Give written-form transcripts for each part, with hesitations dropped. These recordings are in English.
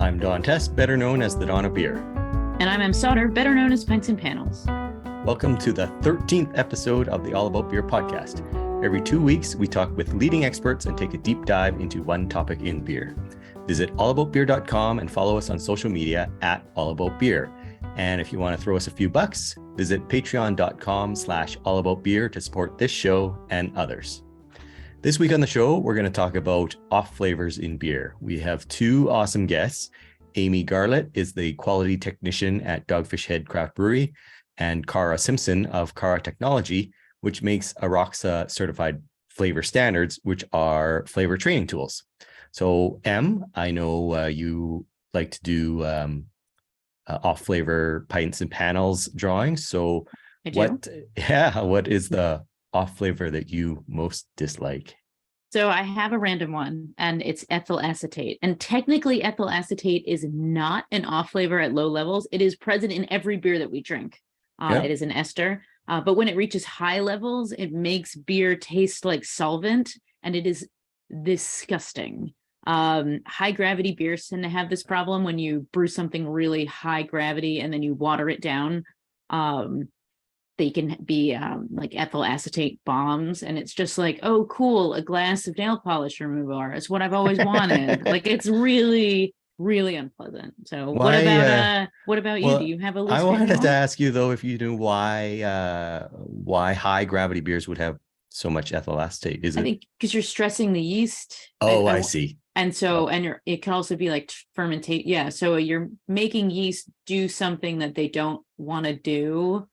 I'm Don Tse, better known as the Don of Beer. And I'm Sauter, better known as Pints and Panels. Welcome to the 13th episode of the All About Beer podcast. Every 2 weeks, we talk with leading experts and take a deep dive into one topic in beer. Visit allaboutbeer.com and follow us on social media at allaboutbeer. And if you want to throw us a few bucks, visit patreon.com/allaboutbeer to support this show and others. This week on the show, we're going to talk about off flavors in beer. We have two awesome guests. Aimee Garlit is the quality technician at Dogfish Head Craft Brewery, and Cara Simpson of Cara Technology, which makes AROXA certified flavor standards, which are flavor training tools. So, I know you like to do off flavor pints and panels drawings. So, what is the off flavor that you most dislike? So I have a random one, and it's ethyl acetate. And technically, ethyl acetate is not an off flavor at low levels. It is present in every beer that we drink. It is an ester. But when it reaches high levels, it makes beer taste like solvent, and it is disgusting. High gravity beers tend to have this problem when you brew something really high gravity and then you water it down. They can be like ethyl acetate bombs, and it's just like, oh, cool, a glass of nail polish remover. It's what I've always wanted. Like, it's really, really unpleasant. So what about you? Do you have a list? I wanted to ask you though, if you knew why high gravity beers would have so much ethyl acetate. I think because you're stressing the yeast. I see. And so, it can also be like fermentate. Yeah. So you're making yeast do something that they don't want to do.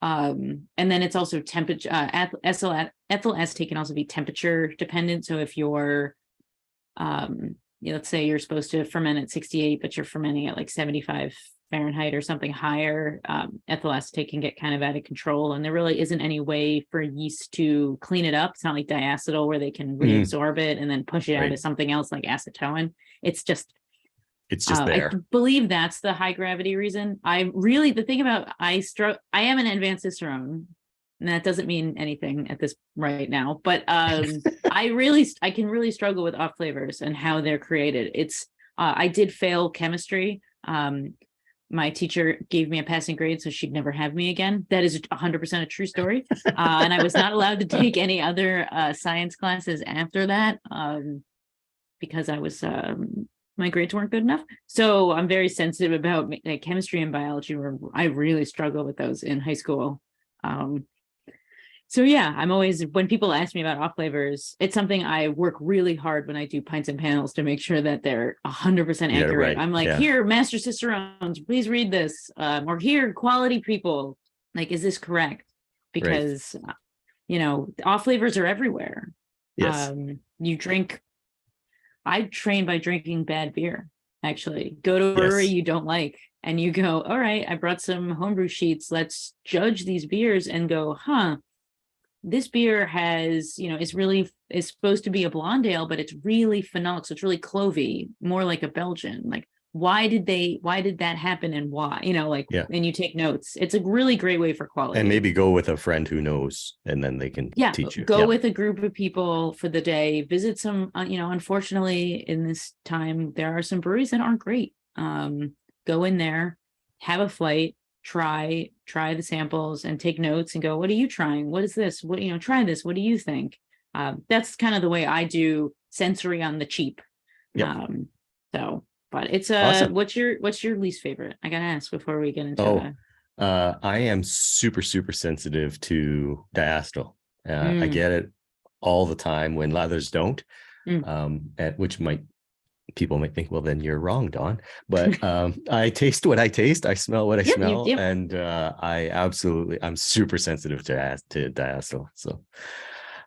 And then it's also temperature. Ethyl acetate can also be temperature dependent. So if you're, let's say you're supposed to ferment at 68, but you're fermenting at like 75 Fahrenheit or something higher, ethyl acetate can get kind of out of control. And there really isn't any way for yeast to clean it up. It's not like diacetyl where they can reabsorb it and then push it out as something else like acetone. It's just there. I believe that's the high gravity reason. The thing about I am an advanced cicerone, and that doesn't mean anything at this right now, but I can really struggle with off flavors and how they're created. I did fail chemistry. My teacher gave me a passing grade, so she'd never have me again. That is 100% a true story. And I was not allowed to take any other science classes after that because I was my grades weren't good enough. So I'm very sensitive about chemistry and biology, where I really struggle with those in high school. So yeah, I'm always, when people ask me about off flavors, it's something I work really hard when I do pints and panels to make sure that they're 100% accurate. Right. I'm like, here, Master Cicerones, please read this. Or here, quality people, like, is this correct? Because, off flavors are everywhere. Yes. I train by drinking bad beer, actually. Go to a brewery you don't like, and you go, all right, I brought some homebrew sheets. Let's judge these beers and go, this beer has, is supposed to be a blonde ale, but it's really phenolic. So it's really clovey, more like a Belgian. Like, why did that happen, and why, and you take notes. It's a really great way for quality. And maybe go with a friend who knows, and then they can teach you. Go with a group of people for the day, visit some, unfortunately in this time, there are some breweries that aren't great. Go in there, have a flight, try the samples and take notes and go, what are you trying? What is this? Try this. What do you think? That's kind of the way I do sensory on the cheap. Yep. But it's awesome. What's your least favorite? I gotta ask before we get into that. I am super, super sensitive to diacetyl. I get it all the time when others don't, people might think, well, then you're wrong, Don. But I taste what I taste. I smell what I smell. And I'm super sensitive to diacetyl. So,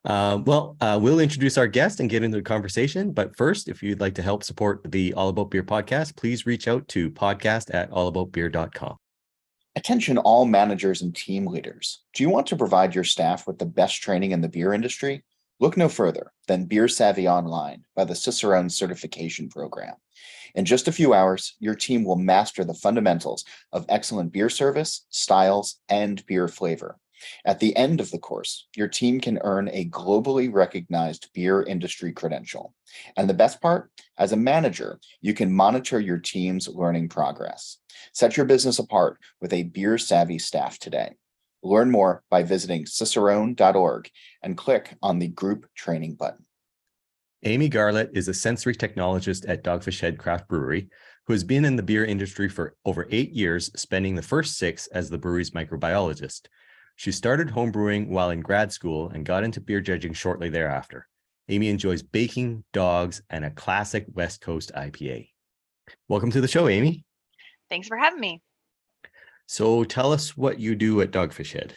we'll introduce our guest and get into the conversation. But first, if you'd like to help support the All About Beer podcast, please reach out to podcast@allaboutbeer.com. Attention all managers and team leaders. Do you want to provide your staff with the best training in the beer industry? Look no further than Beer Savvy Online by the Cicerone Certification Program. In just a few hours, your team will master the fundamentals of excellent beer service, styles, and beer flavor. At the end of the course, your team can earn a globally recognized beer industry credential. And the best part, as a manager, you can monitor your team's learning progress. Set your business apart with a beer-savvy staff today. Learn more by visiting cicerone.org and click on the group training button. Aimee Garlit is a sensory technologist at Dogfish Head Craft Brewery, who has been in the beer industry for over 8 years, spending the first 6 as the brewery's microbiologist. She started homebrewing while in grad school and got into beer judging shortly thereafter. Aimee enjoys baking, dogs, and a classic West Coast IPA. Welcome to the show, Aimee. Thanks for having me. So tell us what you do at Dogfish Head.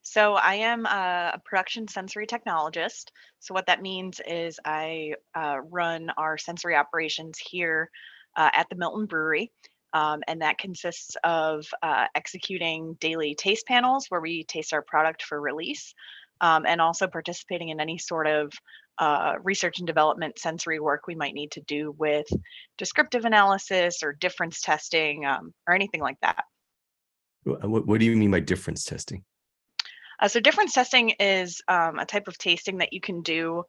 So I am a production sensory technologist. So what that means is I run our sensory operations here at the Milton Brewery. And that consists of executing daily taste panels where we taste our product for release, and also participating in any sort of research and development sensory work we might need to do with descriptive analysis or difference testing, or anything like that. What do you mean by difference testing? So difference testing is a type of tasting that you can do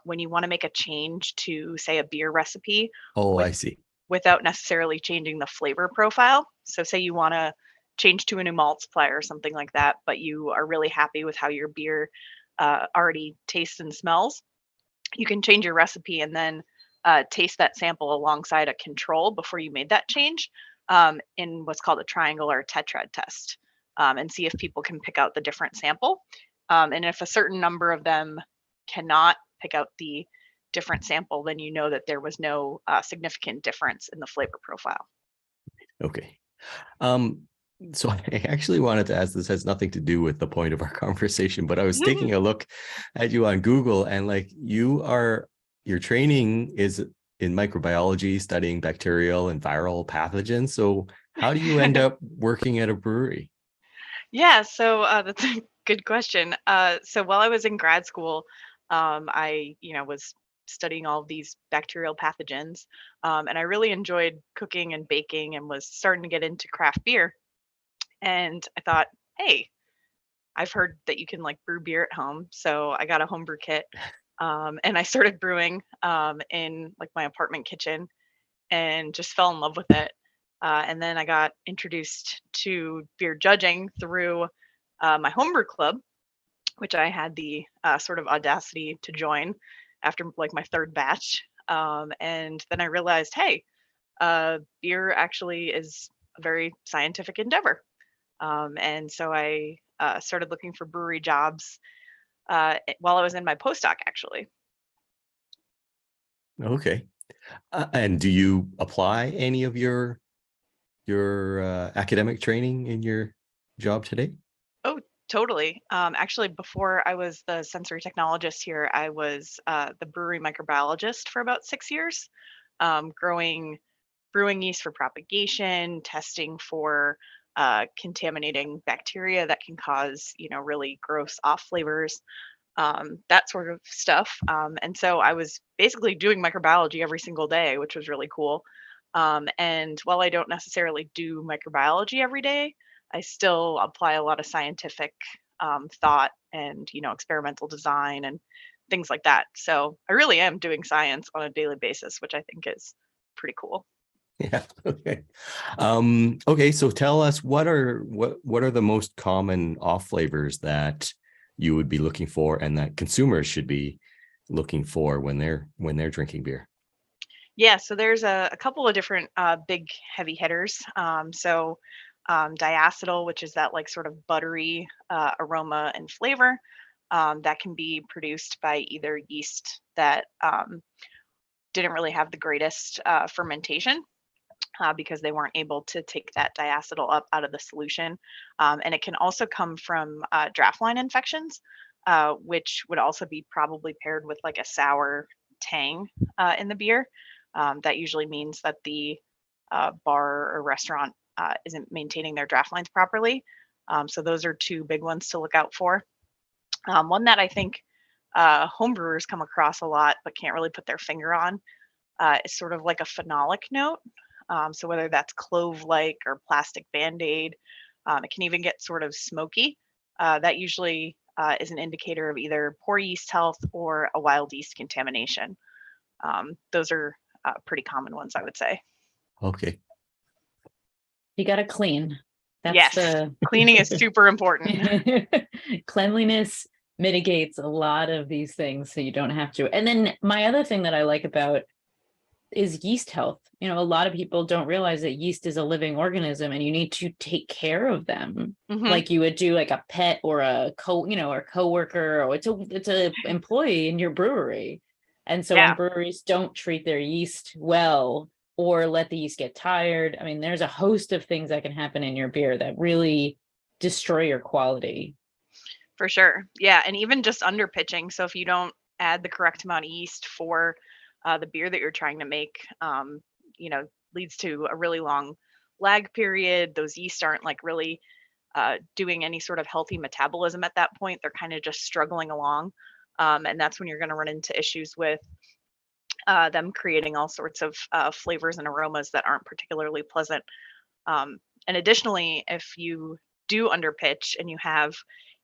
when you want to make a change to, say, a beer recipe. Oh, I see. Without necessarily changing the flavor profile. So say you want to change to a new malt supply or something like that, but you are really happy with how your beer already tastes and smells. You can change your recipe and then taste that sample alongside a control before you made that change, in what's called a triangle or a tetrad test, and see if people can pick out the different sample. And if a certain number of them cannot pick out the different sample, then you know that there was no significant difference in the flavor profile. Okay. So I actually wanted to ask, this has nothing to do with the point of our conversation, but I was taking a look at you on Google, and like your training is in microbiology, studying bacterial and viral pathogens. So how do you end up working at a brewery? Yeah, so that's a good question. So while I was in grad school, I was studying all of these bacterial pathogens, and I really enjoyed cooking and baking and was starting to get into craft beer. And I thought, hey, I've heard that you can like brew beer at home. So I got a homebrew kit, and I started brewing in like my apartment kitchen and just fell in love with it. And then I got introduced to beer judging through my homebrew club, which I had the sort of audacity to join after like my third batch. And then I realized, hey, beer actually is a very scientific endeavor. And so I started looking for brewery jobs while I was in my postdoc, actually. Okay. And do you apply any of your academic training in your job today? Oh, totally. Actually, before I was the sensory technologist here, I was the brewery microbiologist for about 6 years, growing brewing yeast for propagation, testing for contaminating bacteria that can cause, really gross off flavors, that sort of stuff. And so I was basically doing microbiology every single day, which was really cool. And while I don't necessarily do microbiology every day, I still apply a lot of scientific thought and, experimental design and things like that. So I really am doing science on a daily basis, which I think is pretty cool. Yeah. Okay. Okay. So tell us what are the most common off flavors that you would be looking for and that consumers should be looking for when they're drinking beer? Yeah, so there's a couple of different big heavy hitters. Diacetyl, which is that like sort of buttery aroma and flavor, that can be produced by either yeast that didn't really have the greatest fermentation, because they weren't able to take that diacetyl up out of the solution. And it can also come from draft line infections, which would also be probably paired with like a sour tang in the beer. That usually means that the bar or restaurant isn't maintaining their draft lines properly. So those are two big ones to look out for. One that I think homebrewers come across a lot but can't really put their finger on is sort of like a phenolic note. So whether that's clove-like or plastic Band-Aid, it can even get sort of smoky. that usually is an indicator of either poor yeast health or a wild yeast contamination. Those are pretty common ones, I would say. Okay. You got to clean. That's yes, cleaning is super important. Cleanliness mitigates a lot of these things, so you don't have to. And then my other thing that I like about is yeast health. A lot of people don't realize that yeast is a living organism and you need to take care of them like you would do like a pet or a coworker, or it's a employee in your brewery. And so when breweries don't treat their yeast well, or let the yeast get tired, there's a host of things that can happen in your beer that really destroy your quality. For sure. Yeah. And even just under pitching. So if you don't add the correct amount of yeast for the beer that you're trying to make, leads to a really long lag period. Those yeast aren't like really doing any sort of healthy metabolism at that point. They're kind of just struggling along. And that's when you're going to run into issues with them creating all sorts of flavors and aromas that aren't particularly pleasant. And additionally, if you do underpitch and you have,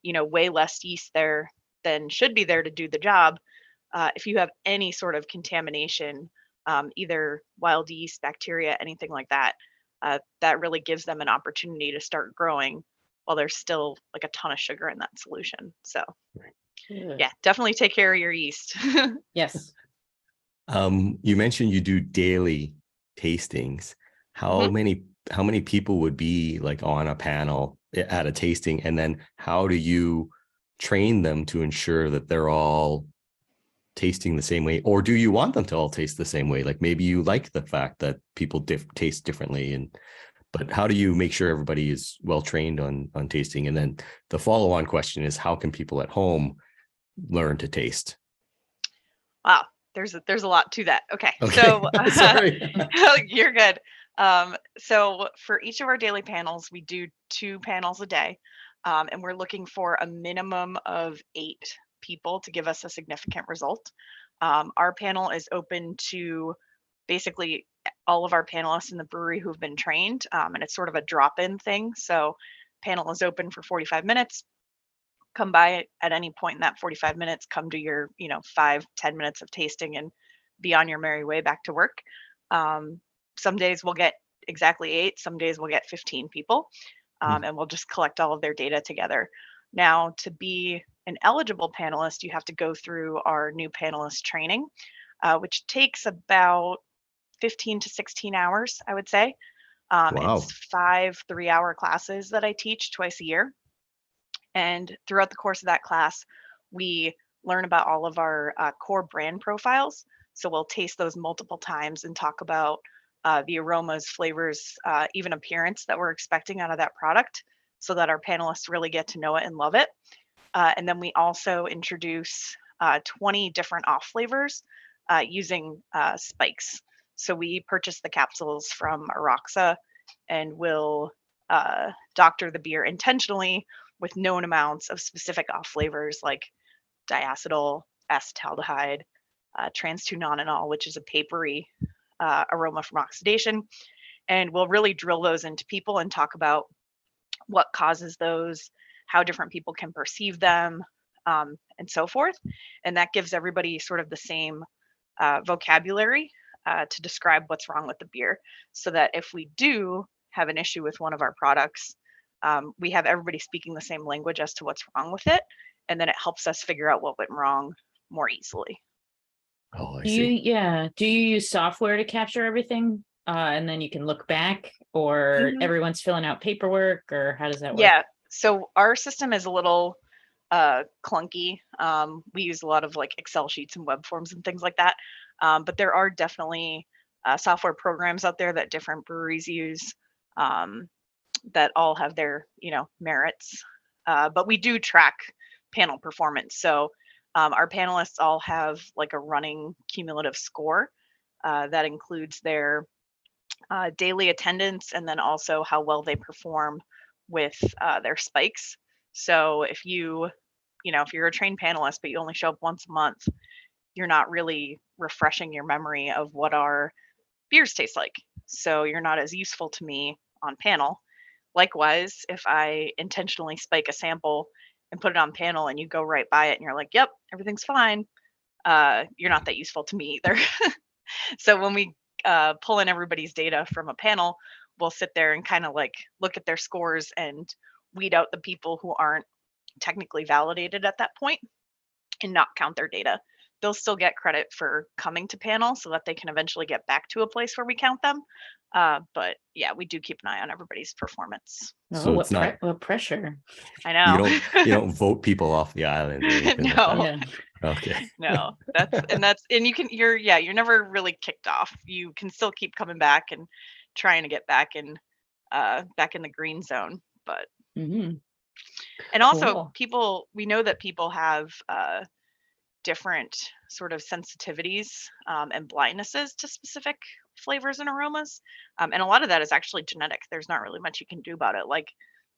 way less yeast there than should be there to do the job, if you have any sort of contamination, either wild yeast, bacteria, anything like that, that really gives them an opportunity to start growing while there's still like a ton of sugar in that solution. So yeah, definitely take care of your yeast. Yes. You mentioned you do daily tastings. How many people would be like on a panel at a tasting? And then how do you train them to ensure that they're all tasting the same way? Or do you want them to all taste the same way? Like maybe you like the fact that people taste differently, but how do you make sure everybody is well trained on tasting? And then the follow-on question is, how can people at home learn to taste? Wow. There's a lot to that. Okay. So sorry. You're good. So for each of our daily panels, we do 2 panels a day. And we're looking for a minimum of 8 people to give us a significant result. Our panel is open to basically all of our panelists in the brewery who've been trained. And it's sort of a drop-in thing. So panel is open for 45 minutes. Come by at any point in that 45 minutes, come to your, 5-10 minutes of tasting and be on your merry way back to work. Some days we'll get exactly 8, some days we'll get 15 people, and we'll just collect all of their data together. Now, to be an eligible panelist, you have to go through our new panelist training, which takes about 15 to 16 hours, I would say. Wow. It's 5 3-hour classes that I teach twice a year. And throughout the course of that class, we learn about all of our core brand profiles. So we'll taste those multiple times and talk about the aromas, flavors, even appearance that we're expecting out of that product, so that our panelists really get to know it and love it. And then we also introduce 20 different off flavors using spikes. So we purchase the capsules from Aroxa and we'll doctor the beer intentionally with known amounts of specific off flavors like diacetyl, acetaldehyde, trans-2-nonenal, which is a papery aroma from oxidation. And we'll really drill those into people and talk about what causes those, how different people can perceive them, and so forth. And that gives everybody sort of the same vocabulary to describe what's wrong with the beer, so that if we do have an issue with one of our products, we have everybody speaking the same language as to what's wrong with it. And then it helps us figure out what went wrong more easily. Oh, I Do see. you use software to capture everything? And then you can look back, or everyone's filling out paperwork, or how does that work? Yeah. So our system is a little clunky. We use a lot of like Excel sheets and web forms and things like that. But there are definitely software programs out there that different breweries use that all have their, merits. But we do track panel performance. So our panelists all have like a running cumulative score that includes their daily attendance and then also how well they perform with their spikes. So if you're a trained panelist, but you only show up once a month, you're not really refreshing your memory of what our beers taste like. So you're not as useful to me on panel. Likewise, if I intentionally spike a sample and put it on panel and you go right by it and you're like, yep, everything's fine, you're not that useful to me either. So when we pull in everybody's data from a panel, we'll sit there and kind of like look at their scores and weed out the people who aren't technically validated at that point and not count their data. They'll still get credit for coming to panel so that they can eventually get back to a place where we count them. But yeah, we do keep an eye on everybody's performance. So Oh, it's not what pressure. I know. you don't vote people off the island or anything like No. that. Yeah. Okay. No, you're never really kicked off. You can still keep coming back and trying to get back in the green zone. But Mhm. and also Cool. we know that people have different sort of sensitivities and blindnesses to specific flavors and aromas. And a lot of that is actually genetic. There's not really much you can do about it. Like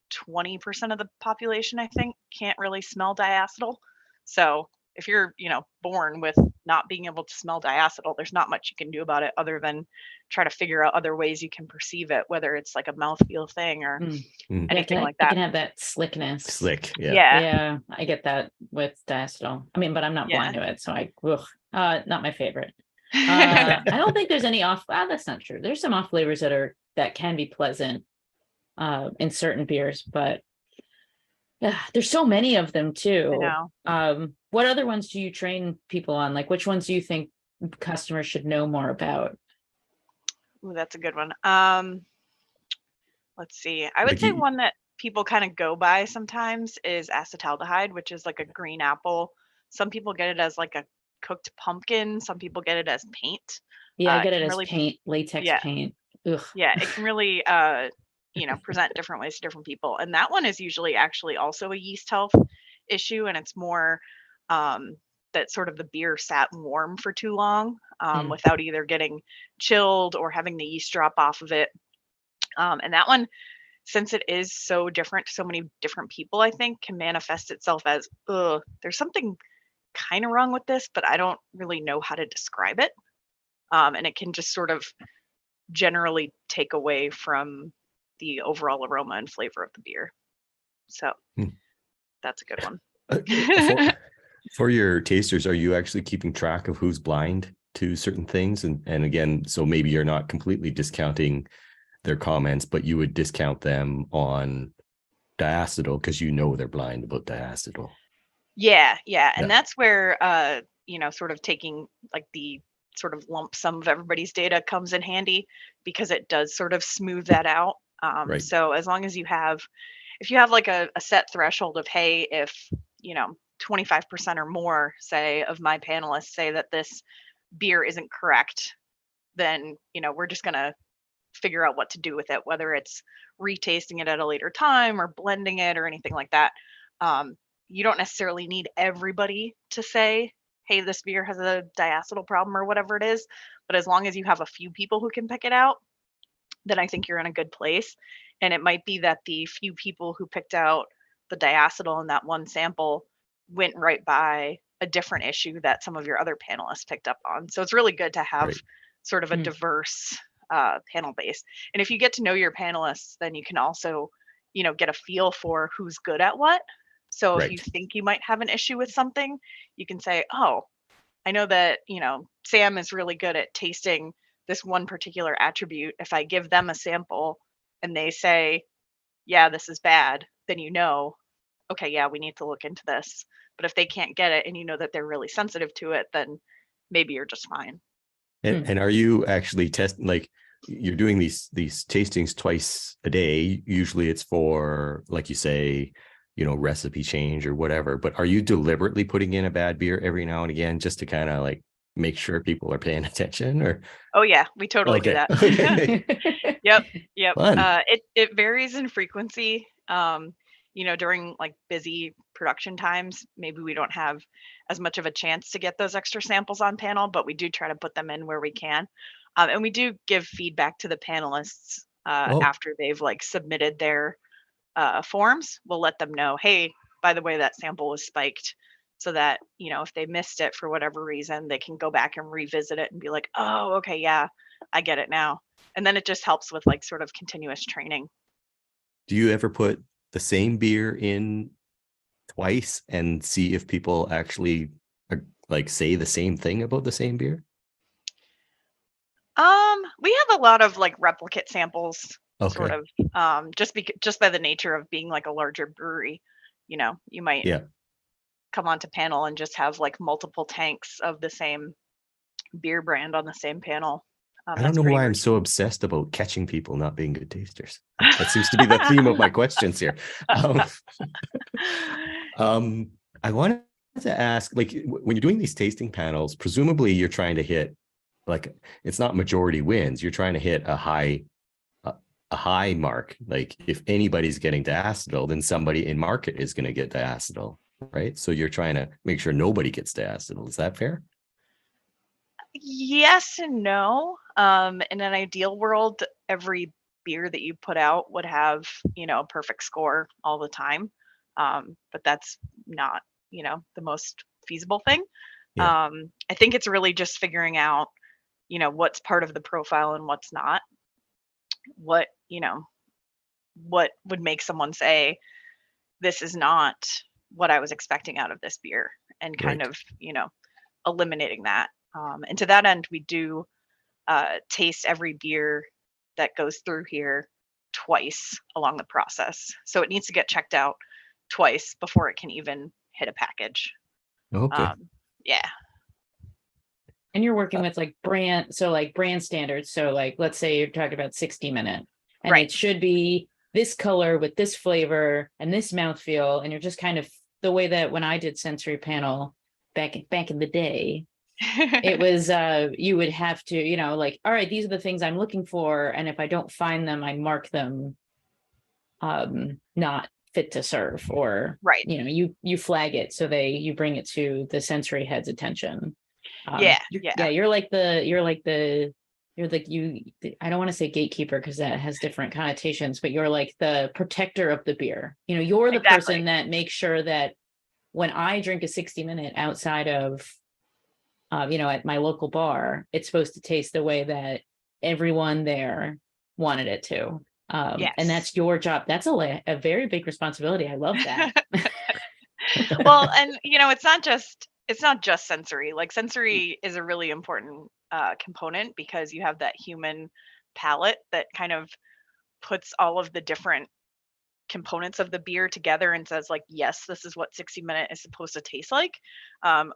20% of the population, I think, can't really smell diacetyl. So if you're, born with not being able to smell diacetyl, there's not much you can do about it other than try to figure out other ways you can perceive it, whether it's like a mouthfeel thing or anything like It that. can have that slickness. Slick. Yeah. Yeah, I get that with diacetyl. I mean, but I'm not Yeah. blind to it, so not my favorite. I don't think there's any off. That's not true. There's some off flavors that can be pleasant in certain beers, but there's so many of them too. I know. What other ones do you train people on? Like, which ones do you think customers should know more about? Ooh, that's a good one. Let's see. I would say one that people kind of go by sometimes is acetaldehyde, which is like a green apple. Some people get it as like a cooked pumpkin. Some people get it as paint. Yeah, I get it can as really paint, latex yeah. paint. Ugh. Yeah, it can really present different ways to different people. And that one is usually actually also a yeast health issue, and it's more that sort of the beer sat warm for too long without either getting chilled or having the yeast drop off of it. And that one, since it is so different to so many different people, I think can manifest itself as, there's something kind of wrong with this, but I don't really know how to describe it. And it can just sort of generally take away from the overall aroma and flavor of the beer. So that's a good one. For your tasters, are you actually keeping track of who's blind to certain things? And again, so maybe you're not completely discounting their comments, but you would discount them on diacetyl because they're blind about diacetyl. Yeah. And that's where sort of taking like the sort of lump sum of everybody's data comes in handy, because it does sort of smooth that out. Right. So as long as if you have like a set threshold of, hey, if 25% or more, say, of my panelists say that this beer isn't correct, then we're just gonna figure out what to do with it, whether it's retasting it at a later time or blending it or anything like that. You don't necessarily need everybody to say, hey, this beer has a diacetyl problem or whatever it is, but as long as you have a few people who can pick it out, then I think you're in a good place. And it might be that the few people who picked out the diacetyl in that one sample went right by a different issue that some of your other panelists picked up on. So it's really good to have sort of a diverse panel base. And if you get to know your panelists, then you can also, get a feel for who's good at what. So if you think you might have an issue with something, you can say, oh, I know that, Sam is really good at tasting this one particular attribute. If I give them a sample and they say, yeah, this is bad, then okay, yeah, we need to look into this. But if they can't get it and you know that they're really sensitive to it, then maybe you're just fine. And are you actually testing, like you're doing these tastings twice a day? Usually it's for, like you say, recipe change or whatever, but are you deliberately putting in a bad beer every now and again just to kind of like make sure people are paying attention? Or oh yeah, we totally do that. Okay. Yep. Fun. It varies in frequency. During like busy production times, maybe we don't have as much of a chance to get those extra samples on panel, but we do try to put them in where we can. And we do give feedback to the panelists after they've like submitted their forms. We'll let them know, hey, by the way, that sample was spiked, so that, if they missed it for whatever reason, they can go back and revisit it and be like, oh, okay, yeah, I get it now. And then it just helps with like sort of continuous training. Do you ever put the same beer in twice and see if people actually like say the same thing about the same beer? We have a lot of like replicate samples, sort Okay. of, just by the nature of being like a larger brewery. You might Yeah. come onto panel and just have like multiple tanks of the same beer brand on the same panel. I don't That's know pretty why I'm so routine. obsessed about catching people not being good tasters. That seems to be the theme of my questions here. Um, I wanted to ask, like, when you're doing these tasting panels, presumably you're trying to hit, like, it's not majority wins. You're trying to hit a high mark. Like, if anybody's getting diacetyl, then somebody in market is going to get diacetyl, right? So you're trying to make sure nobody gets diacetyl. Is that fair? Yes and no. In an ideal world, every beer that you put out would have, a perfect score all the time. But that's not, the most feasible thing. Yeah. I think it's really just figuring out, what's part of the profile and what's not. What would make someone say, this is not what I was expecting out of this beer, and kind Right. of, eliminating that. And to that end, we do taste every beer that goes through here twice along the process. So it needs to get checked out twice before it can even hit a package. Okay. Yeah. And you're working with like brand standards. So like, let's say you're talking about 60-minute, and Right. it should be this color with this flavor and this mouthfeel. And you're just kind of the way that when I did sensory panel back in the day, it was you would have to, like, all right, these are the things I'm looking for. And if I don't find them, I mark them not fit to serve, or Right. you flag it so you bring it to the sensory head's attention. Yeah. You're like I don't want to say gatekeeper because that has different connotations, but you're like the protector of the beer. You're the Exactly. person that makes sure that when I drink a 60-minute outside of at my local bar, it's supposed to taste the way that everyone there wanted it to. Yes. And that's your job. That's a very big responsibility. I love that. Well, and it's not just sensory. Like, sensory is a really important component, because you have that human palate that kind of puts all of the different components of the beer together and says, like, yes, this is what 60-minute is supposed to taste like.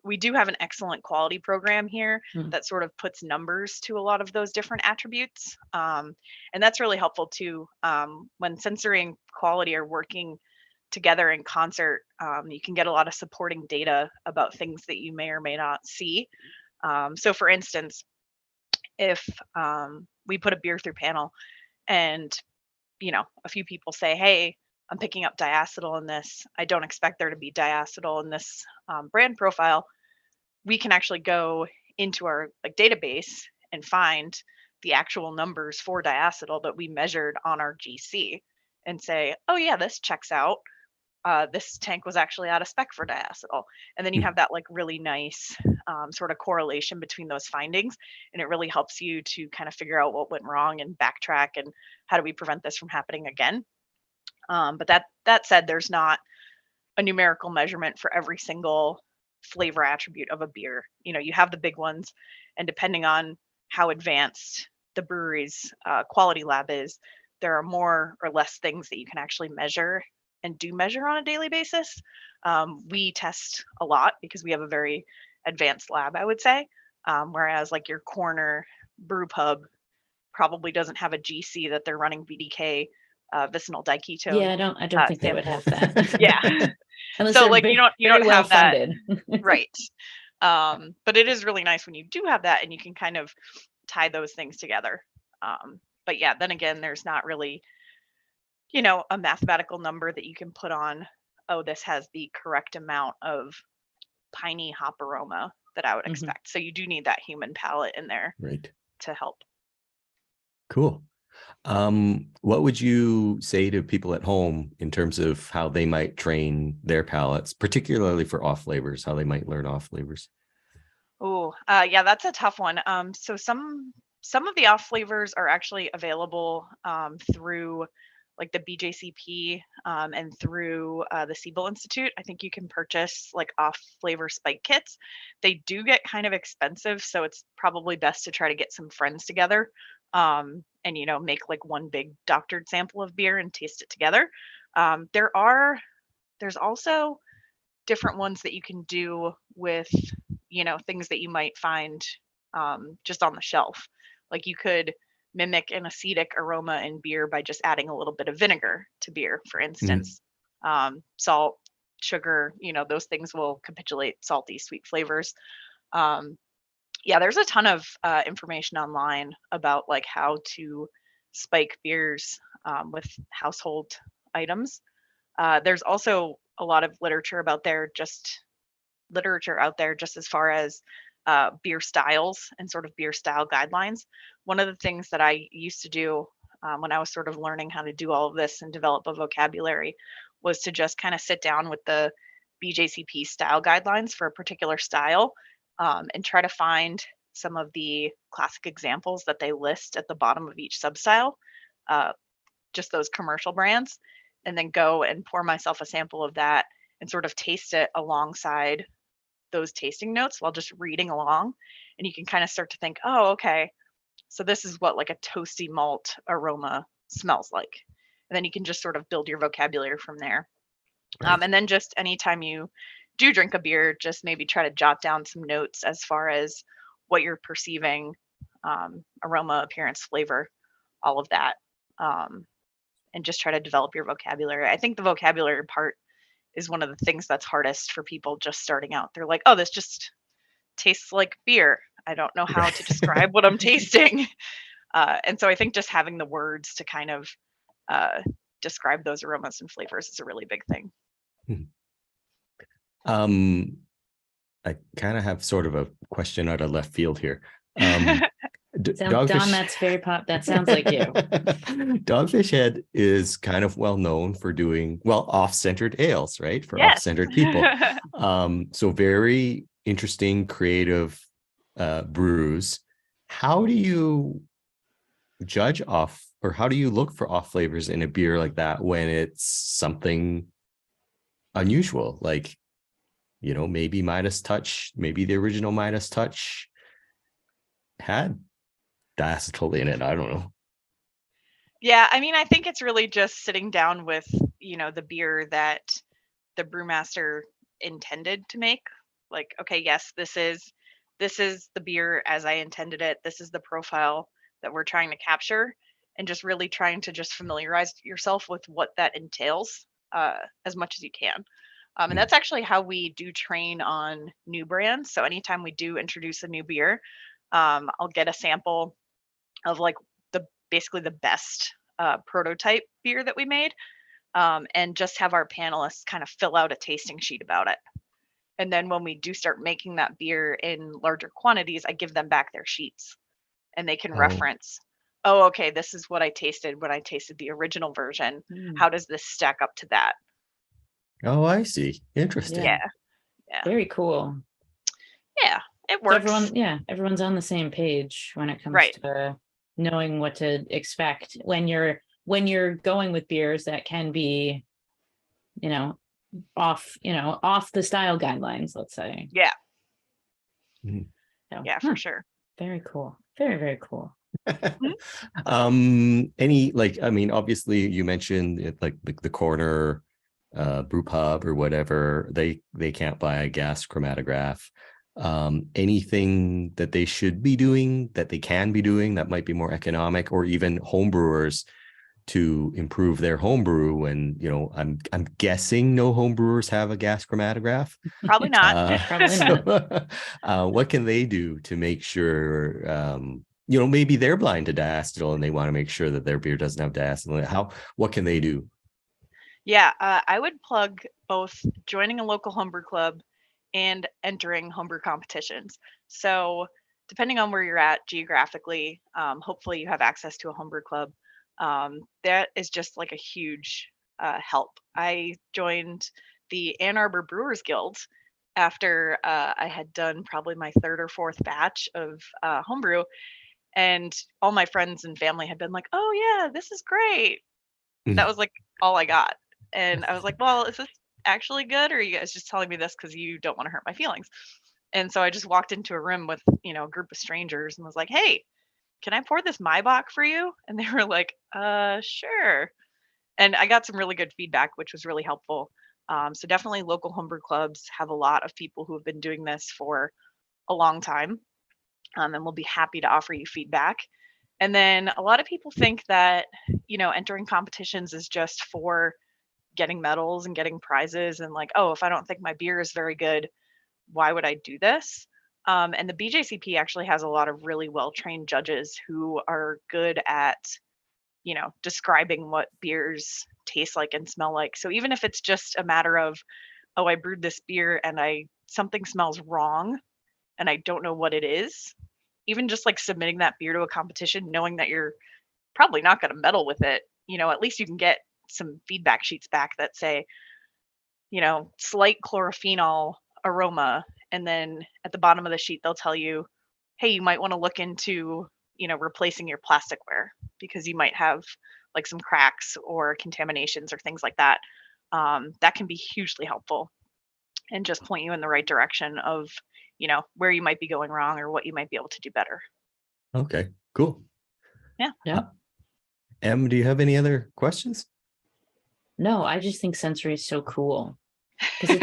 We do have an excellent quality program here that sort of puts numbers to a lot of those different attributes, and that's really helpful too. When sensory and quality are working together in concert, you can get a lot of supporting data about things that you may or may not see. So for instance, if we put a beer through panel and a few people say, hey, I'm picking up diacetyl in this, I don't expect there to be diacetyl in this brand profile, we can actually go into our like database and find the actual numbers for diacetyl that we measured on our GC and say, oh yeah, this checks out. This tank was actually out of spec for diacetyl. And then you have that like really nice sort of correlation between those findings. And it really helps you to kind of figure out what went wrong and backtrack and how do we prevent this from happening again. But that said, there's not a numerical measurement for every single flavor attribute of a beer. You have the big ones, and depending on how advanced the brewery's quality lab is, there are more or less things that you can actually measure and do measure on a daily basis. We test a lot because we have a very advanced lab, I would say. Whereas like your corner brew pub probably doesn't have a GC that they're running VDK, vicinal diketone. Yeah, I don't think they would have that. Yeah. Unless So they're like you don't well have that, funded. right? But it is really nice when you do have that and you can kind of tie those things together. But yeah, then again, there's not really a mathematical number that you can put on, oh, this has the correct amount of piney hop aroma that I would expect. So you do need that human palate in there, right, to help. Cool. What would you say to people at home in terms of how they might train their palates, particularly for off flavors, how they might learn off flavors? Oh, yeah, that's a tough one. So some of the off flavors are actually available through like the BJCP and through the Siebel Institute, I think you can purchase like off flavor spike kits. They do get kind of expensive, so it's probably best to try to get some friends together and make like one big doctored sample of beer and taste it together. There's also different ones that you can do with things that you might find just on the shelf. Like you could mimic an acetic aroma in beer by just adding a little bit of vinegar to beer, for instance. Salt, sugar, those things will capitulate salty, sweet flavors. Yeah, there's a ton of information online about like how to spike beers with household items. There's also a lot of literature out there just as far as beer styles and sort of beer style guidelines. One of the things that I used to do when I was sort of learning how to do all of this and develop a vocabulary was to just kind of sit down with the BJCP style guidelines for a particular style and try to find some of the classic examples that they list at the bottom of each substyle, just those commercial brands, and then go and pour myself a sample of that and sort of taste it alongside those tasting notes while just reading along. And you can kind of start to think, oh, okay, so this is what like a toasty malt aroma smells like. And then you can just sort of build your vocabulary from there. Right. And then just anytime you do drink a beer, just maybe try to jot down some notes as far as what you're perceiving, aroma, appearance, flavor, all of that. And just try to develop your vocabulary. I think the vocabulary part is one of the things that's hardest for people just starting out. They're like, oh, this just tastes like beer. I don't know how to describe what I'm tasting. And so I think just having the words to kind of describe those aromas and flavors is a really big thing. I kind of have sort of a question out of left field here. Don, that's very that sounds like you. Dogfish Head is kind of well known for doing off-centered ales, right? For Yes. off-centered people. So very interesting, creative brews. How do you judge off, or how do you look for off flavors in a beer like that when it's something unusual, like maybe Midas Touch, maybe the original Midas Touch had diacetyl in it? I don't know. Yeah, I mean, I think it's really just sitting down with, the beer that the brewmaster intended to make. Like, okay, yes, this is the beer as I intended it. This is the profile that we're trying to capture, and just really trying to just familiarize yourself with what that entails as much as you can. And that's actually how we do train on new brands. So anytime we do introduce a new beer, I'll get a sample of like basically the best prototype beer that we made, and just have our panelists kind of fill out a tasting sheet about it. And then when we do start making that beer in larger quantities, I give them back their sheets and they can reference, oh, okay, this is what I tasted when I tasted the original version. How does this stack up to that? Oh, I see. Interesting. Yeah. Very cool. Yeah, it works. So everyone's on the same page when it comes to knowing what to expect when you're going with beers that can be, off the style guidelines, let's say. Yeah. So, for sure. Very cool. Very, very cool. Obviously you mentioned it, like the corner brew pub or whatever, they can't buy a gas chromatograph. Anything that they should be doing, that they can be doing, that might be more economic, or even homebrewers to improve their homebrew? And I'm guessing no homebrewers have a gas chromatograph. Probably not. Probably not. So, what can they do to make sure maybe they're blind to diacetyl and they want to make sure that their beer doesn't have diacetyl? What can they do? Yeah, I would plug both joining a local homebrew club and entering homebrew competitions. So depending on where you're at geographically, hopefully you have access to a homebrew club. That is just like a huge help. I joined the Ann Arbor Brewers Guild after I had done probably my third or fourth batch of homebrew, and all my friends and family had been like, oh yeah, this is great. That was like all I got. And I was like, well, is this actually good, or are you guys just telling me this because you don't want to hurt my feelings? And so I just walked into a room with, a group of strangers and was like, hey, can I pour this Maibach for you? And they were like, sure. And I got some really good feedback, which was really helpful. So definitely local homebrew clubs have a lot of people who have been doing this for a long time, and we'll be happy to offer you feedback. And then a lot of people think that, entering competitions is just for getting medals and getting prizes and like, oh, if I don't think my beer is very good, why would I do this? And the BJCP actually has a lot of really well-trained judges who are good at, describing what beers taste like and smell like. So even if it's just a matter of, oh, I brewed this beer and something smells wrong and I don't know what it is, even just like submitting that beer to a competition, knowing that you're probably not going to medal with it, at least you can get some feedback sheets back that say, slight chlorophenol aroma. And then at the bottom of the sheet, they'll tell you, hey, you might want to look into, replacing your plasticware because you might have like some cracks or contaminations or things like that. That can be hugely helpful and just point you in the right direction of, where you might be going wrong or what you might be able to do better. Okay, cool. Yeah. Em, do you have any other questions? No, I just think sensory is so cool because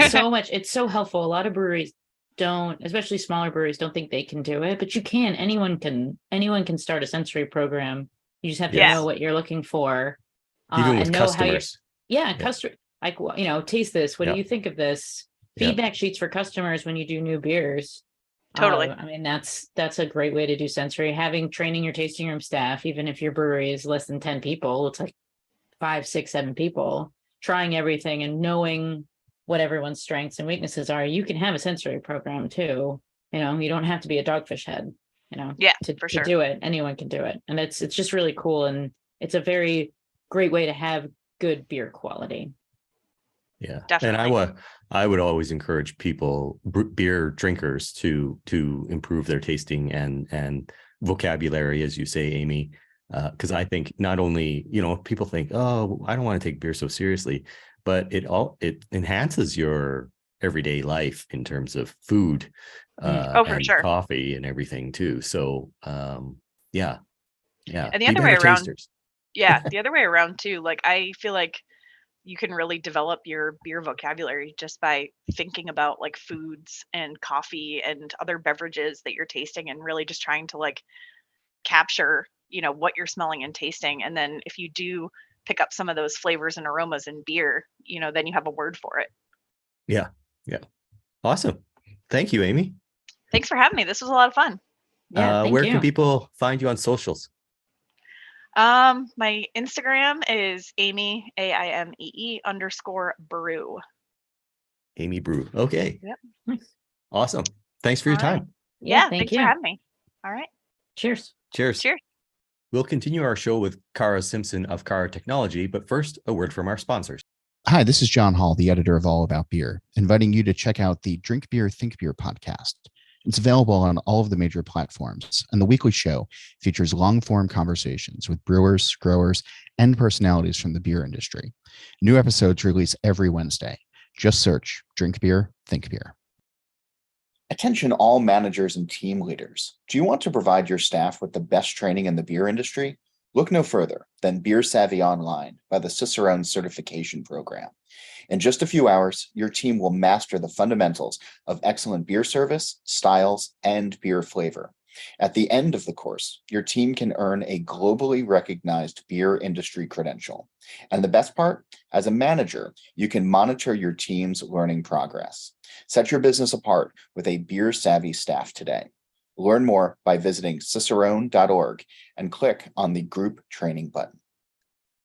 it's so helpful. A lot of breweries don't, especially smaller breweries, don't think they can do it, but you can. Anyone can start a sensory program. You just have to know what you're looking for, even with and know customers. Customer, like, taste this. What do you think of this? Feedback sheets for customers when you do new beers. Totally. I mean, that's a great way to do sensory. Having training your tasting room staff, even if your brewery is less than 10 people, it's like 5, 6, 7 people trying everything and knowing what everyone's strengths and weaknesses are. You can have a sensory program too. You don't have to be a Dogfish Head, to do it. Anyone can do it. And it's just really cool. And it's a very great way to have good beer quality. Yeah, definitely. And I would always encourage people, beer drinkers, to improve their tasting and vocabulary, as you say, Aimee, because I think not only people think, oh, I don't want to take beer so seriously, but it enhances your everyday life in terms of food, and coffee and everything too. So yeah. And the other way around, the other way around too. Like I feel like you can really develop your beer vocabulary just by thinking about like foods and coffee and other beverages that you're tasting and really just trying to like capture, what you're smelling and tasting. And then if you do pick up some of those flavors and aromas in beer, then you have a word for it. Yeah. Awesome. Thank you, Aimee. Thanks for having me. This was a lot of fun. Yeah. Where can people find you on socials? My Instagram is Aimee, AIMEE_brew. Aimee Brew. Okay. Yep. Awesome. Thanks for your time. Yeah. Thanks for having me. All right. Cheers. Cheers. We'll continue our show with Cara Simpson of Cara Technology, but first, a word from our sponsors. Hi, this is John Hall, the editor of All About Beer, inviting you to check out the Drink Beer, Think Beer podcast. It's available on all of the major platforms, and the weekly show features long-form conversations with brewers, growers, and personalities from the beer industry. New episodes release every Wednesday. Just search Drink Beer, Think Beer. Attention all managers and team leaders. Do you want to provide your staff with the best training in the beer industry? Look no further than Beer Savvy Online by the Cicerone Certification Program. In just a few hours, your team will master the fundamentals of excellent beer service, styles, and beer flavor. At the end of the course, your team can earn a globally recognized beer industry credential. And the best part, as a manager, you can monitor your team's learning progress. Set your business apart with a beer-savvy staff today. Learn more by visiting cicerone.org and click on the group training button.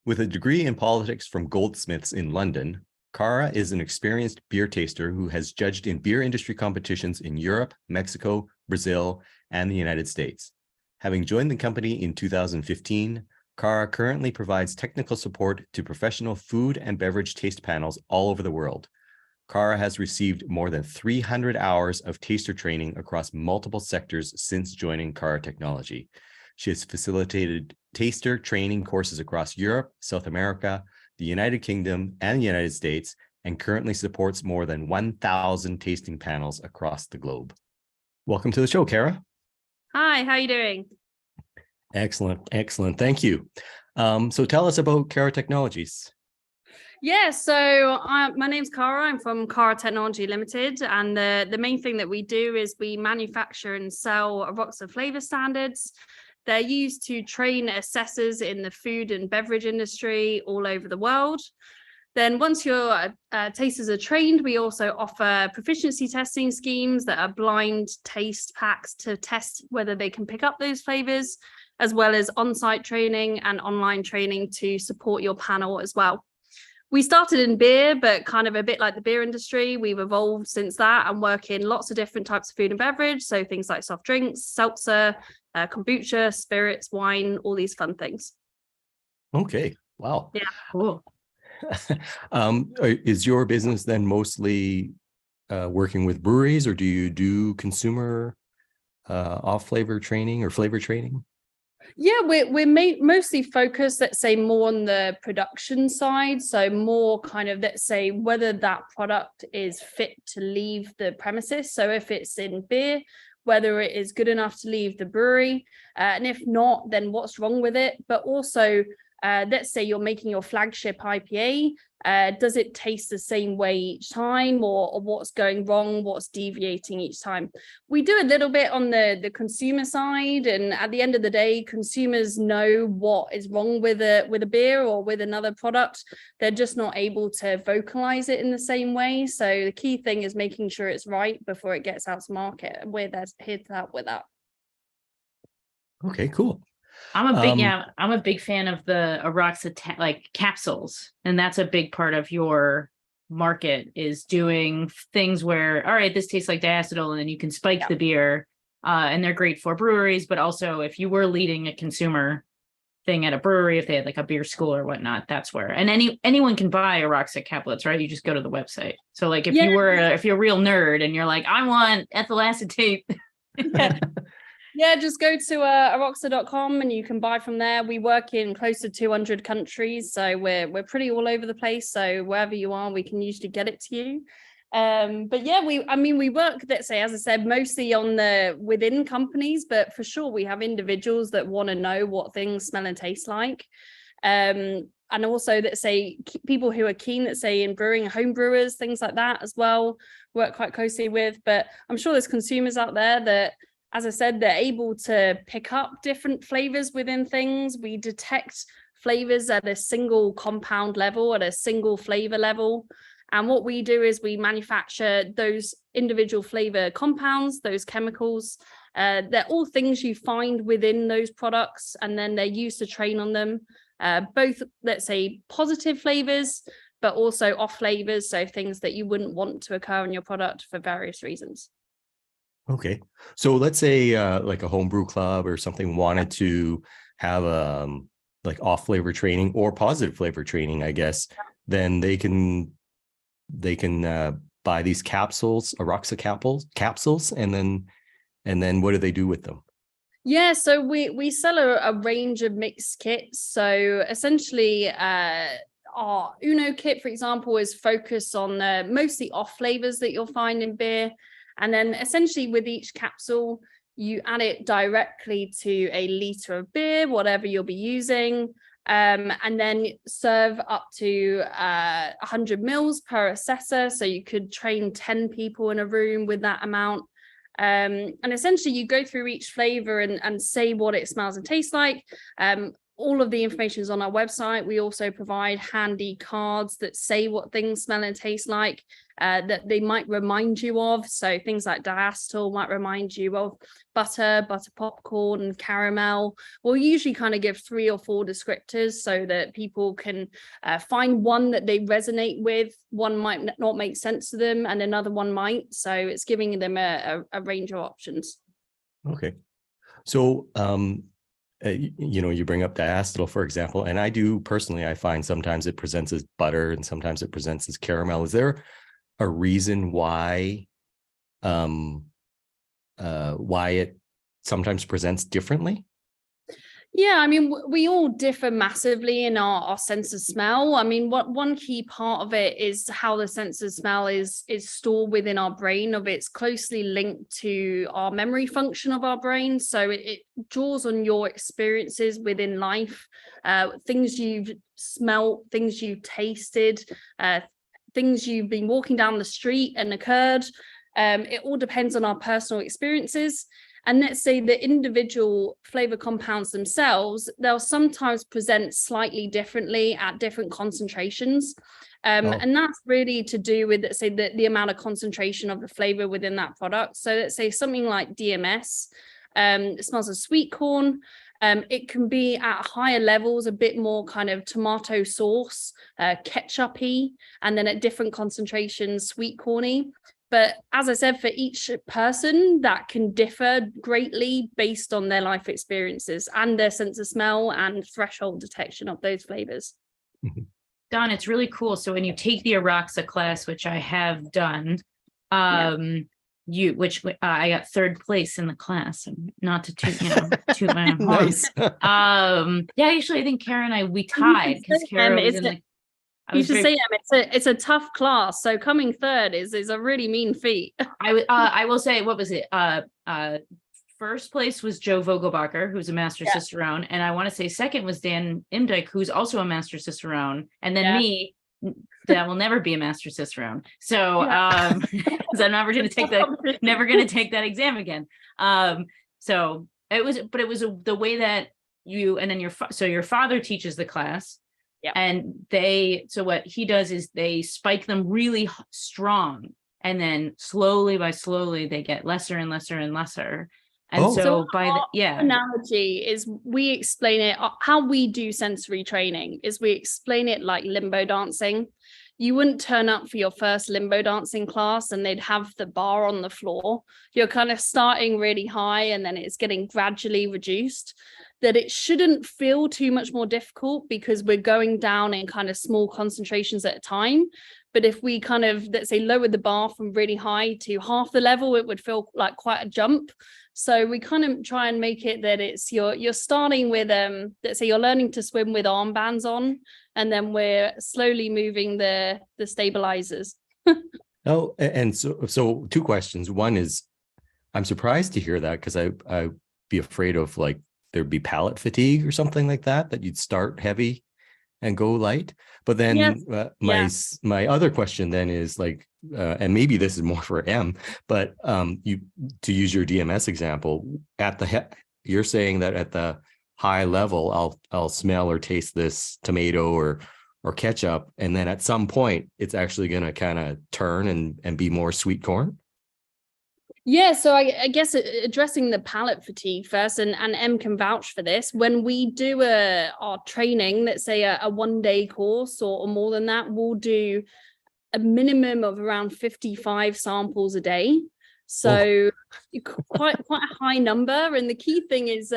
With a degree in politics from Goldsmiths in London, Cara is an experienced beer taster who has judged in beer industry competitions in Europe, Mexico, Brazil, and the United States. Having joined the company in 2015, Cara currently provides technical support to professional food and beverage taste panels all over the world. Cara has received more than 300 hours of taster training across multiple sectors since joining Cara Technology. She has facilitated taster training courses across Europe, South America, the United Kingdom, and the United States, and currently supports more than 1,000 tasting panels across the globe. Welcome to the show, Cara. Hi, how are you doing? Excellent, excellent. Thank you. So tell us about Cara Technologies. Yeah, so my name's Cara. I'm from Cara Technology Limited, and the main thing that we do is we manufacture and sell Aroxa flavor standards. They're used to train assessors in the food and beverage industry all over the world. Then once your tasters are trained, we also offer proficiency testing schemes that are blind taste packs to test whether they can pick up those flavors, as well as on-site training and online training to support your panel as well. We started in beer, but kind of a bit like the beer industry, we've evolved since that and work in lots of different types of food and beverage. So things like soft drinks, seltzer, kombucha, spirits, wine, all these fun things. Okay. Wow. Yeah. Cool. Is your business then mostly working with breweries, or do you do consumer off flavor training or flavor training? Yeah, we're mostly focused, let's say, more on the production side. So more kind of, let's say, whether that product is fit to leave the premises. So if it's in beer, whether it is good enough to leave the brewery, and if not, then what's wrong with it? But also, let's say you're making your flagship IPA, does it taste the same way each time, or what's going wrong, what's deviating each time? We do a little bit on the consumer side, and at the end of the day, consumers know what is wrong with a beer or with another product. They're just not able to vocalize it in the same way. So the key thing is making sure it's right before it gets out to market. We're there to help with that. Okay, cool. I'm a big fan of the Aroxa like capsules, and that's a big part of your market, is doing things where, all right, this tastes like diacetyl, and then you can spike the beer, and they're great for breweries, but also if you were leading a consumer thing at a brewery, if they had like a beer school or whatnot, that's where, and anyone can buy Aroxa caplets, right? You just go to the website. So like if you're a real nerd and you're like, I want ethyl acetate. Yeah, just go to aroxa.com and you can buy from there. We work in close to 200 countries, so we're pretty all over the place. So wherever you are, we can usually get it to you. But yeah, we work, let's say, as I said, mostly on the within companies, but for sure we have individuals that want to know what things smell and taste like. And also, let's say, people who are keen, let's say, in brewing, home brewers, things like that as well, work quite closely with. But I'm sure there's consumers out there that, as I said, they're able to pick up different flavors within things. We detect flavors at a single compound level, at a single flavor level. And what we do is we manufacture those individual flavor compounds, those chemicals. They're all things you find within those products, and then they're used to train on them. Both, let's say, positive flavors, but also off flavors. So things that you wouldn't want to occur in your product for various reasons. Okay. So let's say like a homebrew club or something wanted to have like off flavor training or positive flavor training, I guess, then they can buy these capsules, Aroxa capsules, and then what do they do with them? Yeah, so we sell a range of mixed kits. So essentially, our Uno kit, for example, is focused on mostly off flavors that you'll find in beer. And then essentially with each capsule, you add it directly to a liter of beer, whatever you'll be using, and then serve up to 100 mils per assessor. So you could train 10 people in a room with that amount. And essentially you go through each flavor and say what it smells and tastes like. All of the information is on our website. We also provide handy cards that say what things smell and taste like, that they might remind you of. So things like diacetyl might remind you of butter popcorn, and caramel. We'll usually kind of give 3 or 4 descriptors so that people can find one that they resonate with. One might not make sense to them, and another one might. So it's giving them a range of options. Okay. So, you bring up diacetyl, for example, and I do personally, I find sometimes it presents as butter and sometimes it presents as caramel. Is there a reason why it sometimes presents differently? Yeah, I mean, we all differ massively in our sense of smell. I mean, one key part of it is how the sense of smell is stored within our brain. Of it's closely linked to our memory function of our brain. So it draws on your experiences within life, things you've smelt, things you've tasted, things you've been walking down the street and occurred. It all depends on our personal experiences. And let's say the individual flavor compounds themselves, they'll sometimes present slightly differently at different concentrations. And that's really to do with, let's say, the amount of concentration of the flavor within that product. So let's say something like DMS, it smells of sweet corn. It can be at higher levels, a bit more kind of tomato sauce, ketchup-y, and then at different concentrations, sweet corny. But as I said, for each person, that can differ greatly based on their life experiences and their sense of smell and threshold detection of those flavors. Don, it's really cool. So when you take the Aroxa class, which I have done, I got third place in the class, and not to toot my own horn. Nice. Actually, I think Cara and we tied because Cara was in the. You should say it's a tough class. So coming third is a really mean feat. I will say, what was it? First place was Joe Vogelbacher, who's a master cicerone, and I want to say second was Dan Imdyke, who's also a master cicerone, and then me, that will never be a master cicerone. So, because I'm never going to take that exam again. So it was the way that you, and then your father teaches the class. Yeah. And so what he does is they spike them really strong, and then slowly they get lesser and lesser and lesser. And so by the analogy is we explain it, how we do sensory training is we explain it like limbo dancing. You wouldn't turn up for your first limbo dancing class and they'd have the bar on the floor. You're kind of starting really high and then it's getting gradually reduced. That it shouldn't feel too much more difficult because we're going down in kind of small concentrations at a time. But if we kind of, let's say, lower the bar from really high to half the level, it would feel like quite a jump. So we kind of try and make it that it's you're starting with, let's say you're learning to swim with armbands on, and then we're slowly moving the stabilizers. And so two questions. One is, I'm surprised to hear that because I'd be afraid of like there'd be palate fatigue or something like that you'd start heavy and go light. But then my other question then is like, and maybe this is more for M, but you, to use your DMS example, you're saying that at the high level, I'll smell or taste this tomato or ketchup, and then at some point it's actually going to kind of turn and be more sweet corn. Yeah, so I guess addressing the palate fatigue first, and M can vouch for this. When we do our training, let's say a 1-day course or more than that, we'll do a minimum of around 55 samples a day. So quite a high number. And the key thing is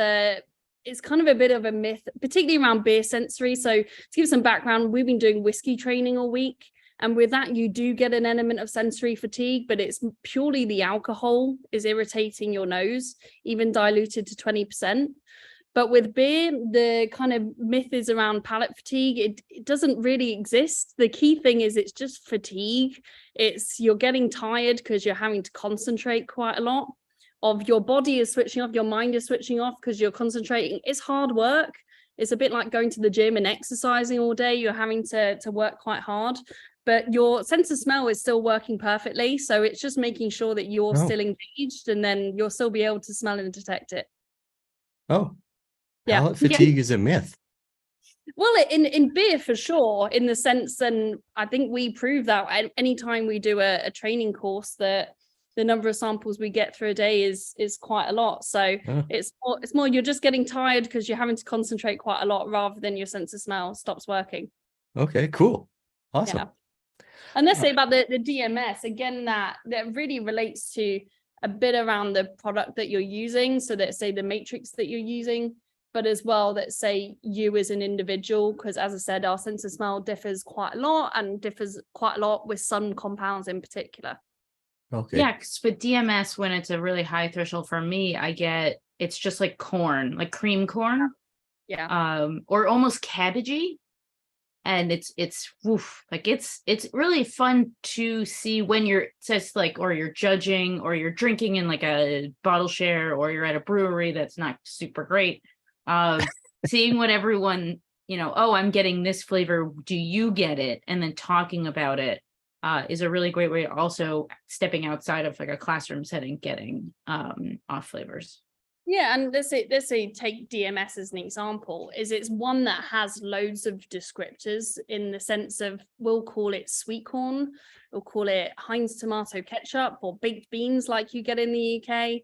it's kind of a bit of a myth, particularly around beer sensory. So to give some background, we've been doing whiskey training all week. And with that, you do get an element of sensory fatigue, but it's purely the alcohol is irritating your nose, even diluted to 20%. But with beer, the kind of myth is around palate fatigue. It doesn't really exist. The key thing is it's just fatigue. You're getting tired because you're having to concentrate quite a lot. Of your body is switching off, your mind is switching off because you're concentrating. It's hard work. It's a bit like going to the gym and exercising all day. You're having to work quite hard. But your sense of smell is still working perfectly. So it's just making sure that you're still engaged, and then you'll still be able to smell and detect it. Palate fatigue is a myth. Well, in beer for sure, in the sense, and I think we prove that anytime we do a training course, that the number of samples we get through a day is quite a lot. So it's more you're just getting tired because you're having to concentrate quite a lot rather than your sense of smell stops working. Okay, cool. Awesome. Yeah. And let's say about the DMS, again, that really relates to a bit around the product that you're using. So let's say the matrix that you're using, but as well, let's say you as an individual, because as I said, our sense of smell differs quite a lot and differs quite a lot with some compounds in particular. Okay. Yeah, because with DMS, when it's a really high threshold for me, it's just like corn, like cream corn. or almost cabbagey. And it's really fun to see when you're just like, or you're judging, or you're drinking in like a bottle share, or you're at a brewery that's not super great. Seeing what everyone, oh, I'm getting this flavor. Do you get it? And then talking about it is a really great way. Also stepping outside of like a classroom setting, getting off flavors. Yeah, and let's say take DMS as an example. It's one that has loads of descriptors in the sense of, we'll call it sweet corn, we'll call it Heinz tomato ketchup, or baked beans like you get in the UK.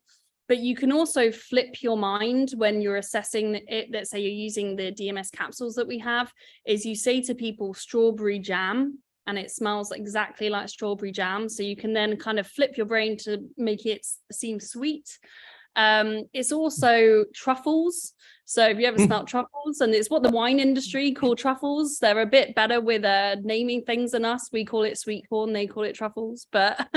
But you can also flip your mind when you're assessing it. Let's say you're using the DMS capsules that we have, is you say to people strawberry jam, and it smells exactly like strawberry jam. So you can then kind of flip your brain to make it seem sweet. It's also truffles. So have you ever smelled truffles? And it's what the wine industry call truffles. They're a bit better with naming things than us. We call it sweet corn, they call it truffles. But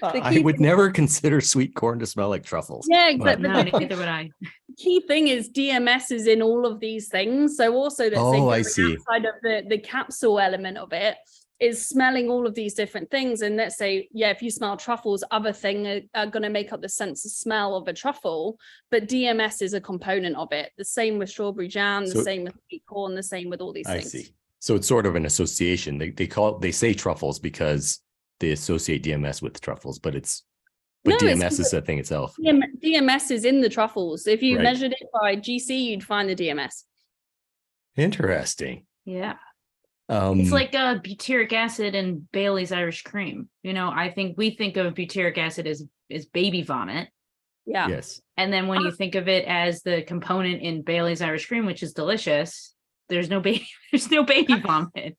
I would never consider sweet corn to smell like truffles. Yeah, exactly. No, neither would I. Key thing is DMS is in all of these things. So also I see. Outside of the capsule element of it, is smelling all of these different things. And let's say, if you smell truffles, other things are going to make up the sense of smell of a truffle, but DMS is a component of it. The same with strawberry jam, the same with sweet corn, the same with all these things. I see. So it's sort of an association. They say truffles because they associate DMS with truffles, but DMS is the thing itself. DMS is in the truffles. If you measured it by GC, you'd find the DMS. Interesting. Yeah. It's like butyric acid and Bailey's Irish cream. I think we think of butyric acid as baby vomit. Yeah. Yes. And then when you think of it as the component in Bailey's Irish cream, which is delicious, there's no baby vomit.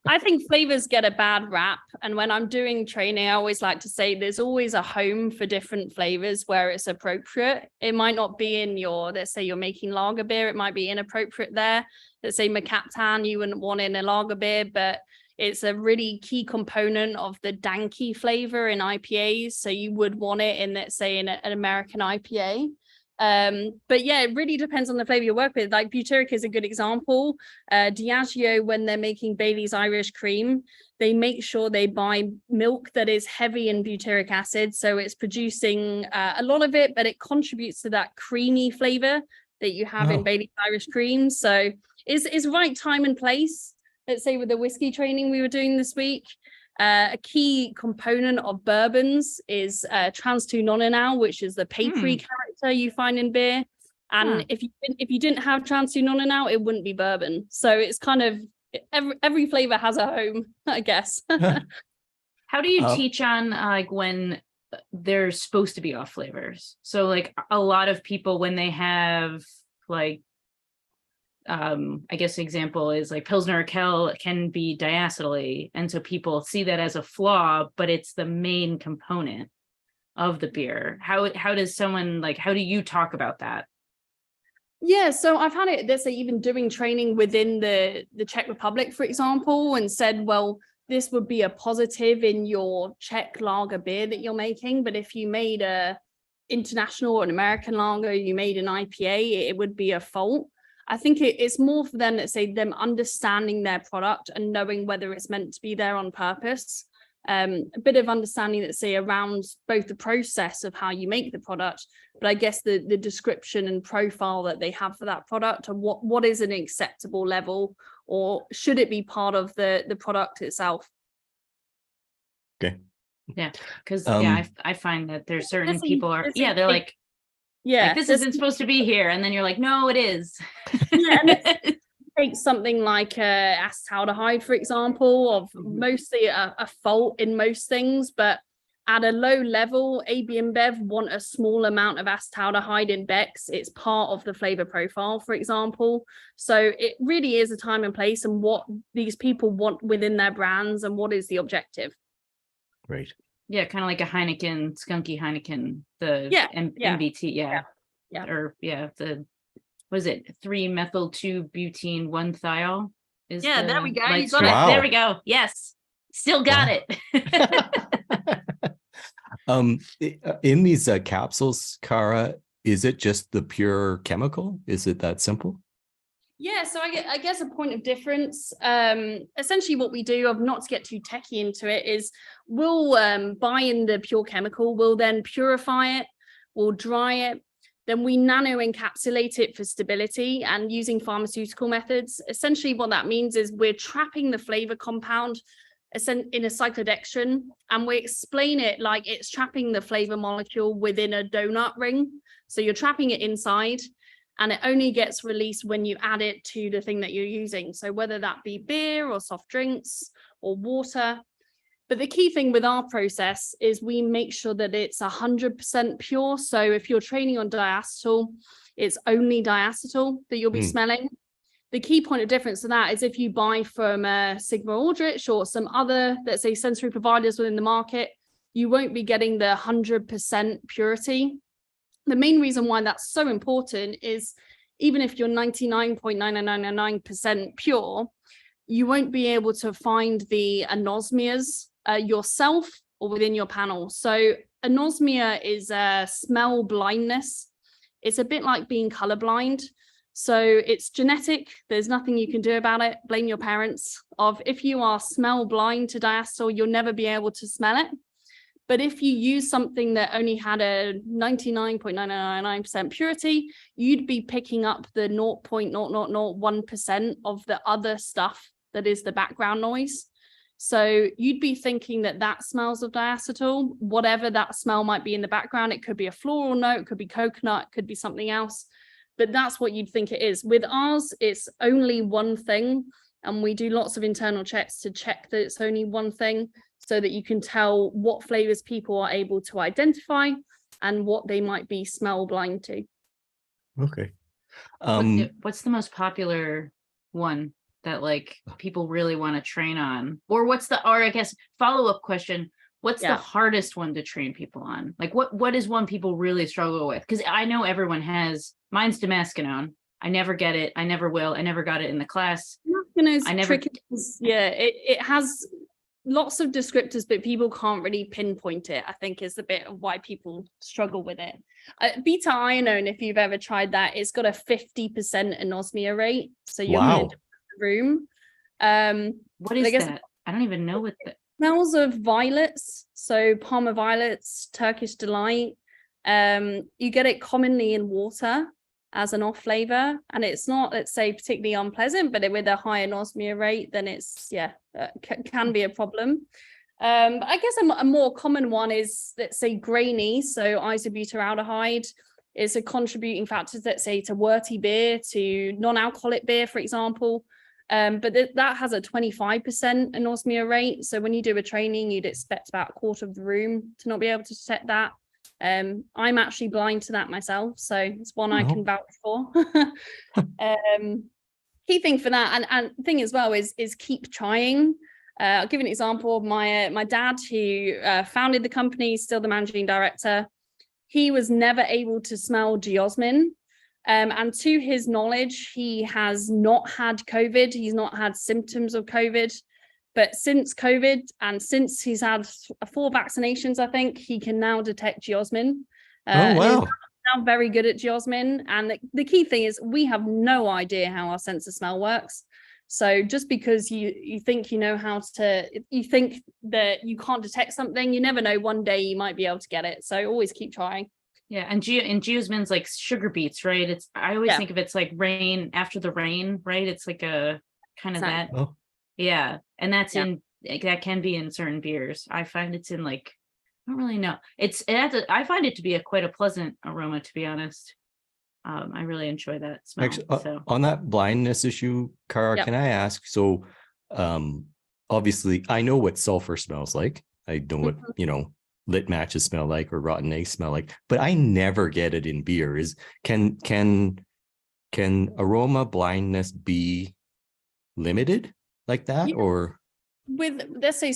I think flavors get a bad rap. And when I'm doing training, I always like to say there's always a home for different flavors where it's appropriate. It might not be in let's say you're making lager beer, it might be inappropriate there. Let's say Macaptan, you wouldn't want in a lager beer, but it's a really key component of the danky flavor in IPAs. So you would want it in, let's say, in an American IPA. But yeah, it really depends on the flavor you work with. Like butyric is a good example. Diageo, when they're making Bailey's Irish cream, they make sure they buy milk that is heavy in butyric acid, so it's producing a lot of it, but it contributes to that creamy flavor that you have in Bailey's Irish cream. So it's right time and place. Let's say with the whiskey training we were doing this week, a key component of bourbons is trans 2-nonenal, which is the papery character you find in beer. And if you didn't have trans 2-nonenal, it wouldn't be bourbon. So it's kind of every flavor has a home, I guess. How do you teach on like when there's supposed to be off flavors? So like a lot of people, when they have like I guess the example is like Pilsner Urquell can be diacetyl, and so people see that as a flaw, but it's the main component of the beer. How does someone how do you talk about that? Yeah, so I've had it, let's say, even doing training within the Czech Republic, for example, and said, well, this would be a positive in your Czech lager beer that you're making, but if you made a international or an American lager, you made an IPA, it would be a fault. I think it's more for them, let's say, them understanding their product and knowing whether it's meant to be there on purpose. A bit of understanding, let's say, around both the process of how you make the product, but I guess the description and profile that they have for that product, and what is an acceptable level, or should it be part of the product itself? Okay. Yeah, because I find that there's certain people they're like, this isn't supposed to be here, and then you're like, no, it is. Take something like acetaldehyde, for example, of mostly a fault in most things, but at a low level, AB InBev want a small amount of acetaldehyde in Beck's. It's part of the flavor profile, for example. So it really is a time and place and what these people want within their brands and what is the objective. Right. Yeah, kind of like a Heineken, skunky Heineken, MBT, what is it? 3-methyl-2-butene 1-thiol. There we go. You got it. There we go. Yes. Still got it. In these capsules, Cara, is it just the pure chemical? Is it that simple? Yeah, so I guess a point of difference, essentially what we do, of not to get too techie into it, is we'll buy in the pure chemical, we'll then purify it, we'll dry it, then we nano encapsulate it for stability, and using pharmaceutical methods. Essentially what that means is we're trapping the flavor compound in a cyclodextrin, and we explain it like it's trapping the flavor molecule within a donut ring. So you're trapping it inside, and it only gets released when you add it to the thing that you're using. So whether that be beer or soft drinks or water. But the key thing with our process is we make sure that it's 100% pure. So if you're training on diacetyl, it's only diacetyl that you'll be smelling. The key point of difference to that is if you buy from Sigma Aldrich or some other, let's say, sensory providers within the market, you won't be getting the 100% purity. The main reason why that's so important is even if you're 99.9999% pure, you won't be able to find the anosmias yourself or within your panel. So anosmia is a smell blindness. It's a bit like being colorblind. So it's genetic. There's nothing you can do about it. Blame your parents. If you are smell blind to diacetyl, you'll never be able to smell it. But if you use something that only had a 99.999% purity, you'd be picking up the 0.0001% of the other stuff that is the background noise. So you'd be thinking that that smells of diacetyl, whatever that smell might be in the background. It could be a floral note, it could be coconut, it could be something else. But that's what you'd think it is. With ours, it's only one thing. And we do lots of internal checks to check that it's only one thing, so that you can tell what flavors people are able to identify and what they might be smell blind to. Okay. What's the most popular one that like people really want to train on? Or I guess follow-up question, what's the hardest one to train people on? Like what is one people really struggle with? Because I know everyone has, mine's Damascus. I never get it. I never will. I never got it in the class. It has lots of descriptors, but people can't really pinpoint it, I think, is the bit of why people struggle with it. Beta ironone, if you've ever tried that, it's got a 50% anosmia rate. So you're in a different room. What is that? I don't even know what that smells of violets. So Parma violets, Turkish delight. You get it commonly in water as an off flavor, and it's not, let's say, particularly unpleasant, but with a high anosmia rate, then it's can be a problem. I guess a more common one is, let's say, grainy. So isobutyraldehyde is a contributing factor, let's say, to worty beer, to non-alcoholic beer, for example. But that has a 25% anosmia rate. So when you do a training, you'd expect about a quarter of the room to not be able to detect that. I'm actually blind to that myself, so it's one I can vouch for. Key thing for that, and thing as well, is keep trying. I'll give an example of my dad, who founded the company, still the managing director. He was never able to smell geosmin, and to his knowledge, he has not had COVID. He's not had symptoms of COVID. But since COVID, and since he's had 4 vaccinations, I think, he can now detect geosmin. Oh, wow. He's now very good at geosmin. And the key thing is, we have no idea how our sense of smell works. So just because you think you know you think that you can't detect something, you never know, one day you might be able to get it. So always keep trying. Yeah, and geosmin's like sugar beets, right? I always think of it's like rain after the rain, right? It's like a kind of that. Oh. Yeah, and that can be in certain beers. I find it's in I don't really know. I find it to be quite a pleasant aroma, to be honest. I really enjoy that smell. Actually, on that blindness issue, Cara, can I ask? So, obviously, I know what sulfur smells like. I know what lit matches smell like, or rotten eggs smell like, but I never get it in beer. Can aroma blindness be limited like that, or with let's say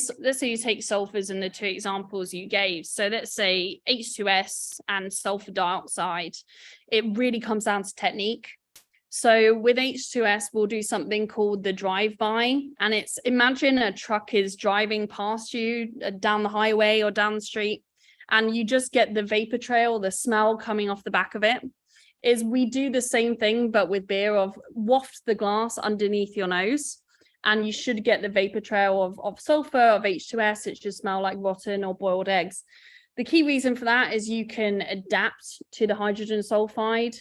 you take sulfurs in the 2 examples you gave, so let's say H2S and sulfur dioxide, it really comes down to technique. So with H2S, we'll do something called the drive-by, and it's, imagine a truck is driving past you down the highway or down the street, and you just get the vapor trail, the smell coming off the back of it. is we do the same thing, but with beer, of waft the glass underneath your nose. And you should get the vapor trail of sulfur, of H2S. It should smell like rotten or boiled eggs. The key reason for that is you can adapt to the hydrogen sulfide.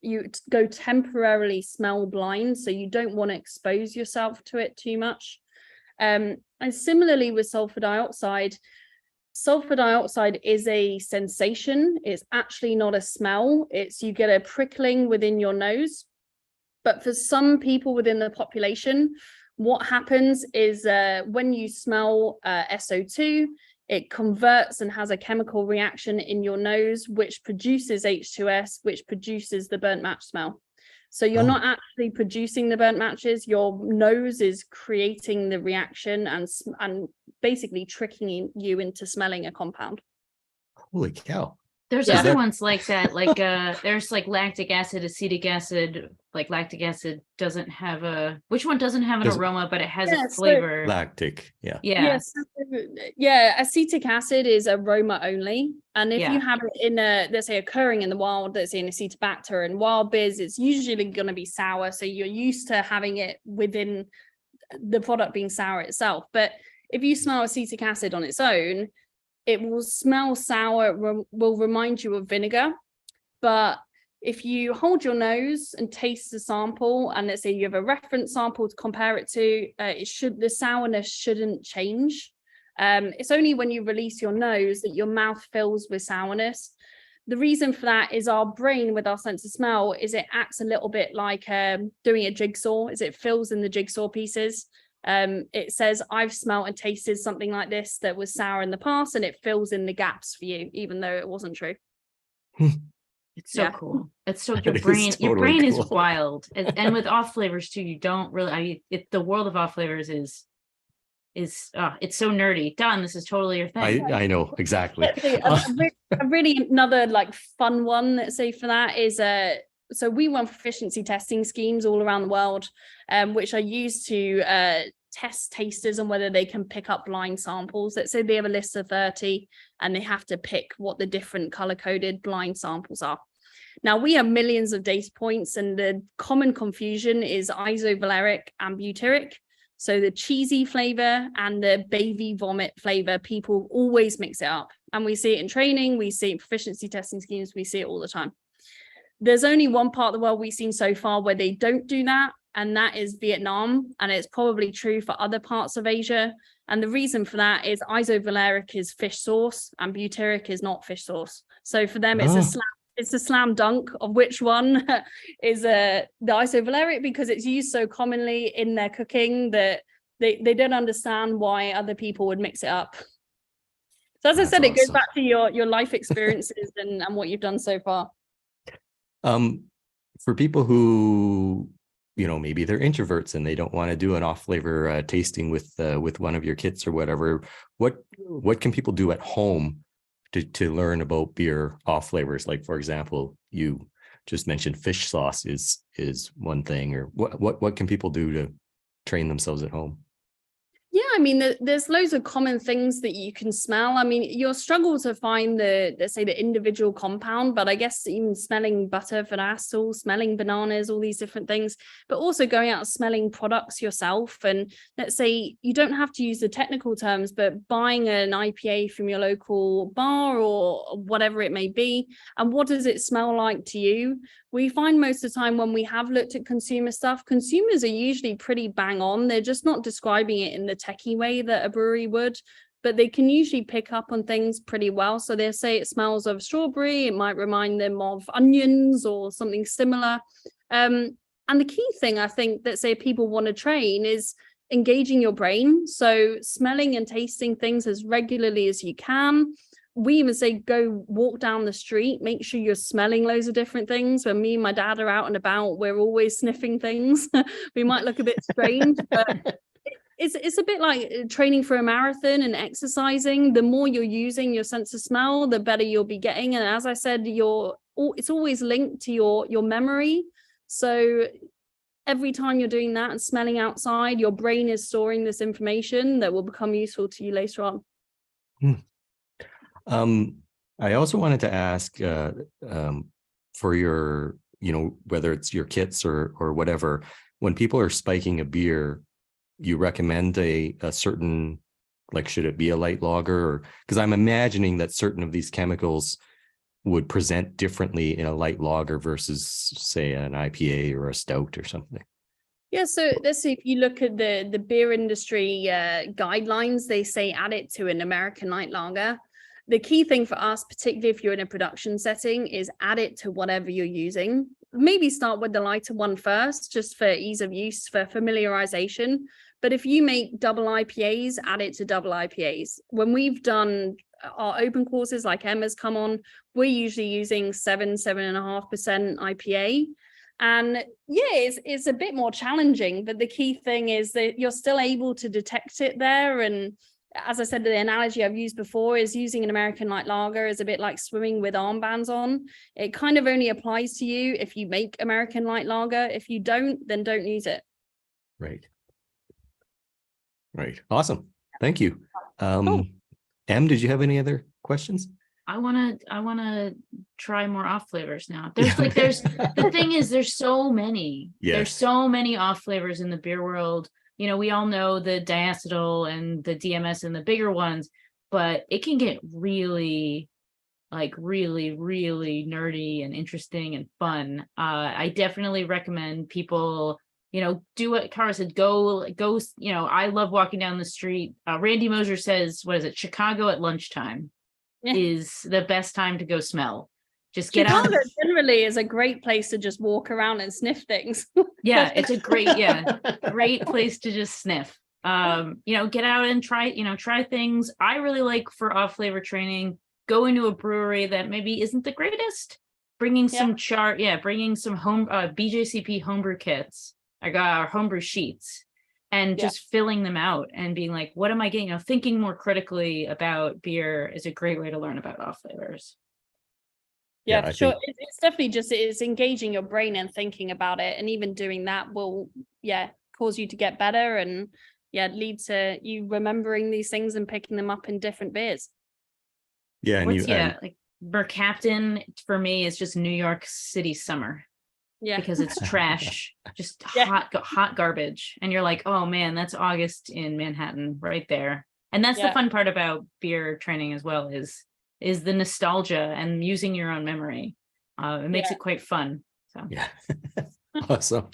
You go temporarily smell blind, so you don't want to expose yourself to it too much. And similarly with sulfur dioxide is a sensation. It's actually not a smell. It's you get a prickling within your nose. But for some people within the population, what happens is when you smell SO2, it converts and has a chemical reaction in your nose, which produces H2S, which produces the burnt match smell. So you're not actually producing the burnt matches. Your nose is creating the reaction and basically tricking you into smelling a compound. Holy cow. There's Yeah. other ones like that, like there's like lactic acid, acetic acid. Like lactic acid doesn't have which one doesn't have an aroma, but it has a flavor. Lactic, yeah. Yes, acetic acid is aroma only, and if you have it in let's say occurring in the wild, let's say in Acetobacter and wild beers, it's usually going to be sour, so you're used to having it within the product being sour itself. But if you smell acetic acid on its own, it will smell sour, will remind you of vinegar. But if you hold your nose and taste the sample, and let's say you have a reference sample to compare it to, the sourness shouldn't change. It's only when you release your nose that your mouth fills with sourness. The reason for that is our brain, with our sense of smell, is it acts a little bit like doing a jigsaw, is it fills in the jigsaw pieces. It says, I've smelled and tasted something like this that was sour in the past, and it fills in the gaps for you, even though it wasn't true. It's so cool. It's so That your brain totally is cool. wild. And with off flavors too, you don't really, the world of off flavors is it's so nerdy. Don, this is totally your thing. I know, exactly. Really another like fun one, let's say, for that is so we run proficiency testing schemes all around the world, which are used to test tasters on whether they can pick up blind samples. Let's say they have a list of 30 and they have to pick what the different color-coded blind samples are. Now, we have millions of data points, and the common confusion is isovaleric and butyric. So the cheesy flavor and the baby vomit flavor, people always mix it up. And we see it in training, we see it in proficiency testing schemes, we see it all the time. There's only one part of the world we've seen so far where they don't do that, and that is Vietnam, and it's probably true for other parts of Asia. And the reason for that is isovaleric is fish sauce and butyric is not fish sauce. So for them, it's a slam dunk of which one is the isovaleric, because it's used so commonly in their cooking that they don't understand why other people would mix it up. So as I said, it goes back to your life experiences and what you've done so far. For people who, maybe they're introverts and they don't want to do an off flavor tasting with one of your kits or whatever, what can people do at home to learn about beer off flavors? Like, for example, you just mentioned fish sauce is one thing, or what can people do to train themselves at home? Yeah, I mean, there's loads of common things that you can smell. I mean, you'll struggle to find let's say the individual compound, but I guess even smelling butter for acetol, smelling bananas, all these different things, but also going out and smelling products yourself. And let's say you don't have to use the technical terms, but buying an IPA from your local bar or whatever it may be, and what does it smell like to you? We find most of the time when we have looked at consumer stuff, consumers are usually pretty bang on. They're just not describing it in the techie way that a brewery would, but they can usually pick up on things pretty well. So they'll say it smells of strawberry. It might remind them of onions or something similar. And the key thing, I think, that say people want to train is engaging your brain. So smelling and tasting things as regularly as you can. We even say go walk down the street, make sure you're smelling loads of different things. When me and my dad are out and about, we're always sniffing things. We might look a bit strange, but it's a bit like training for a marathon and exercising. The more you're using your sense of smell, the better you'll be getting. And as I said, it's always linked to your memory. So every time you're doing that and smelling outside, your brain is storing this information that will become useful to you later on. I also wanted to ask, for your, whether it's your kits or whatever, when people are spiking a beer, you recommend a certain, like, should it be a light lager? Or because I'm imagining that certain of these chemicals would present differently in a light lager versus, say, an IPA or a stout or something. Yeah, so let's see, if you look at the beer industry guidelines, they say add it to an American light lager. The key thing for us, particularly if you're in a production setting, is add it to whatever you're using. Maybe start with the lighter one first, just for ease of use, for familiarization. But if you make double IPAs, add it to double IPAs. When we've done our open courses, like Emma's come on, we're usually using 7.5% IPA. And yeah, it's a bit more challenging, but the key thing is that you're still able to detect it there. And as I said, the analogy I've used before is using an American light lager is a bit like swimming with armbands on. It kind of only applies to you if you make American light lager. If you don't, then don't use it. Right. Awesome. Thank you. Cool. Em, did you have any other questions? I wanna try more off flavors now. The thing is, there's so many. Yes. There's so many off flavors in the beer world. We all know the diacetyl and the DMS and the bigger ones, but it can get really really nerdy and interesting and fun. I definitely recommend people, do what Cara said, go, I love walking down the street. Randy Moser says, what is it? Chicago at lunchtime is the best time to go smell. Just get out. Chicago generally is a great place to just walk around and sniff things. Yeah, it's a great place to just sniff. Get out and try things. I really like, for off flavor training, go into a brewery that maybe isn't the greatest, bringing some bringing some home BJCP homebrew kits. I got homebrew sheets and just filling them out and being like, what am I getting? Thinking more critically about beer is a great way to learn about off flavors. Yeah, for sure. It's definitely it's engaging your brain and thinking about it. And even doing that will, cause you to get better and lead to you remembering these things and picking them up in different beers. Yeah. And like Mercaptan for me is just New York City summer. Yeah, because it's trash, just hot garbage. And you're like, oh man, that's August in Manhattan right there. And that's the fun part about beer training as well, is the nostalgia and using your own memory. It makes it quite fun. So yeah. Awesome.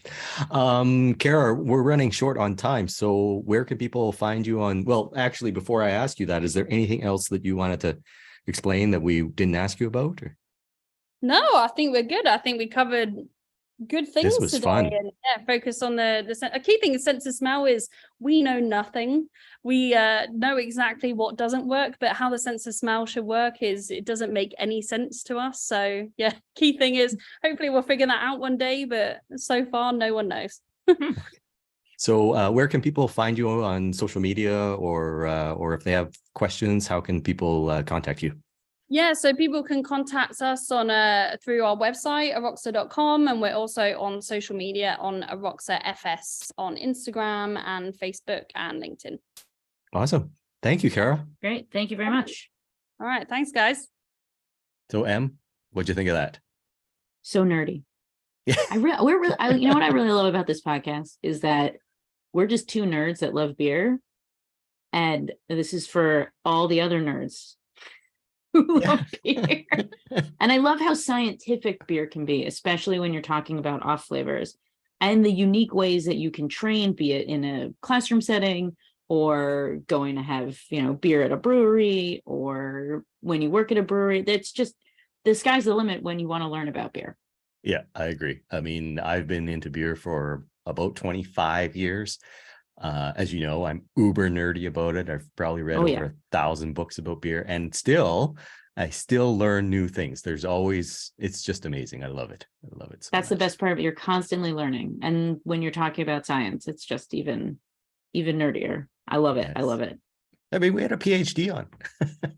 Cara, we're running short on time. So where can people find you on? Well, actually, before I ask you that, is there anything else that you wanted to explain that we didn't ask you about? Or? No, I think we're good. I think we covered good things this was today. Fun. And focus on a key thing is sense of smell. Is we know nothing. We know exactly what doesn't work, but how the sense of smell should work is it doesn't make any sense to us. So key thing is hopefully we'll figure that out one day, but so far no one knows. So where can people find you on social media, or if they have questions, how can people contact you? Yeah, so people can contact us on through our website, aroxa.com, and we're also on social media on aroxafs on Instagram and Facebook and LinkedIn. Awesome. Thank you, Cara. Great. Thank you very much. All right. Thanks, guys. So, Em, what'd you think of that? So nerdy. Yeah. You know what I really love about this podcast is that we're just two nerds that love beer. And this is for all the other nerds who love beer. And I love how scientific beer can be, especially when you're talking about off flavors and the unique ways that you can train, be it in a classroom setting or going to have, beer at a brewery or when you work at a brewery. That's just, the sky's the limit when you want to learn about beer. Yeah, I agree. I mean, I've been into beer for about 25 years. As you know, I'm uber nerdy about it. I've probably read over 1,000 books about beer, and I still learn new things. It's just amazing. I love it. So that's much. The best part of it. You're constantly learning. And when you're talking about science, it's just even nerdier. I love it. Yes. I love it. I mean, we had a PhD on.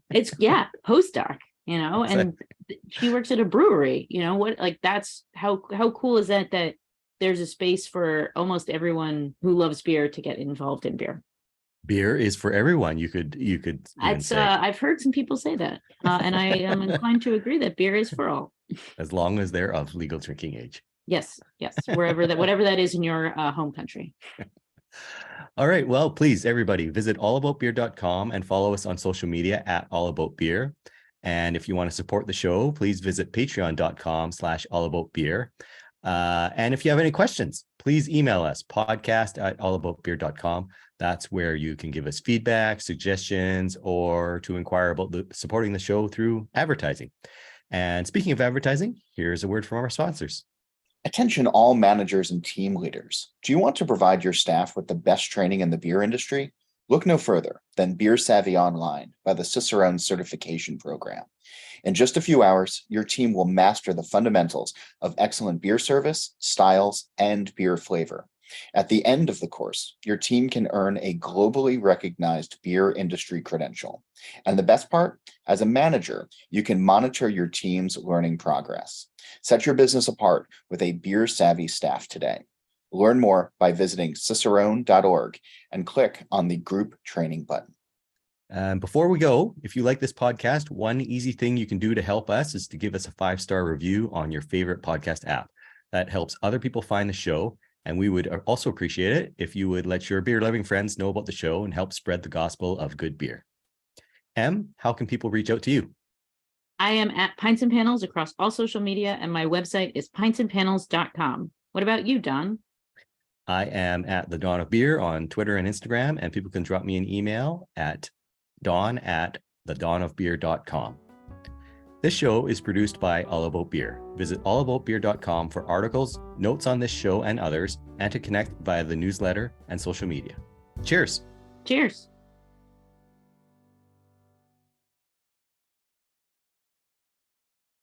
It's postdoc, and she works at a brewery, that's how cool is that there's a space for almost everyone who loves beer to get involved in beer. Beer is for everyone. You could. I've heard some people say that, and I am inclined to agree that beer is for all. as long as they're of legal drinking age. Yes, whatever that is in your home country. All right. Well, please, everybody, visit allaboutbeer.com and follow us on social media at allaboutbeer. And if you want to support the show, please visit patreon.com/allaboutbeer. And if you have any questions, please email us podcast@allaboutbeer.com. That's where you can give us feedback, suggestions, or to inquire about supporting the show through advertising. And speaking of advertising, here's a word from our sponsors. Attention all managers and team leaders. Do you want to provide your staff with the best training in the beer industry? Look no further than Beer Savvy Online by the Cicerone Certification Program. In just a few hours, your team will master the fundamentals of excellent beer service, styles, and beer flavor. At the end of the course, your team can earn a globally recognized beer industry credential. And the best part, as a manager, you can monitor your team's learning progress. Set your business apart with a beer-savvy staff today. Learn more by visiting cicerone.org and click on the group training button. Before we go, if you like this podcast, one easy thing you can do to help us is to give us a 5-star review on your favorite podcast app. That helps other people find the show. And we would also appreciate it if you would let your beer-loving friends know about the show and help spread the gospel of good beer. Em, how can people reach out to you? I am at Pints and Panels across all social media, and my website is pintsandpanels.com. What about you, Don? I am at the Dawn of Beer on Twitter and Instagram, and people can drop me an email at don@thedawnofbeer.com. This show is produced by All About Beer. Visit allaboutbeer.com for articles, notes on this show and others, and to connect via the newsletter and social media. Cheers. Cheers.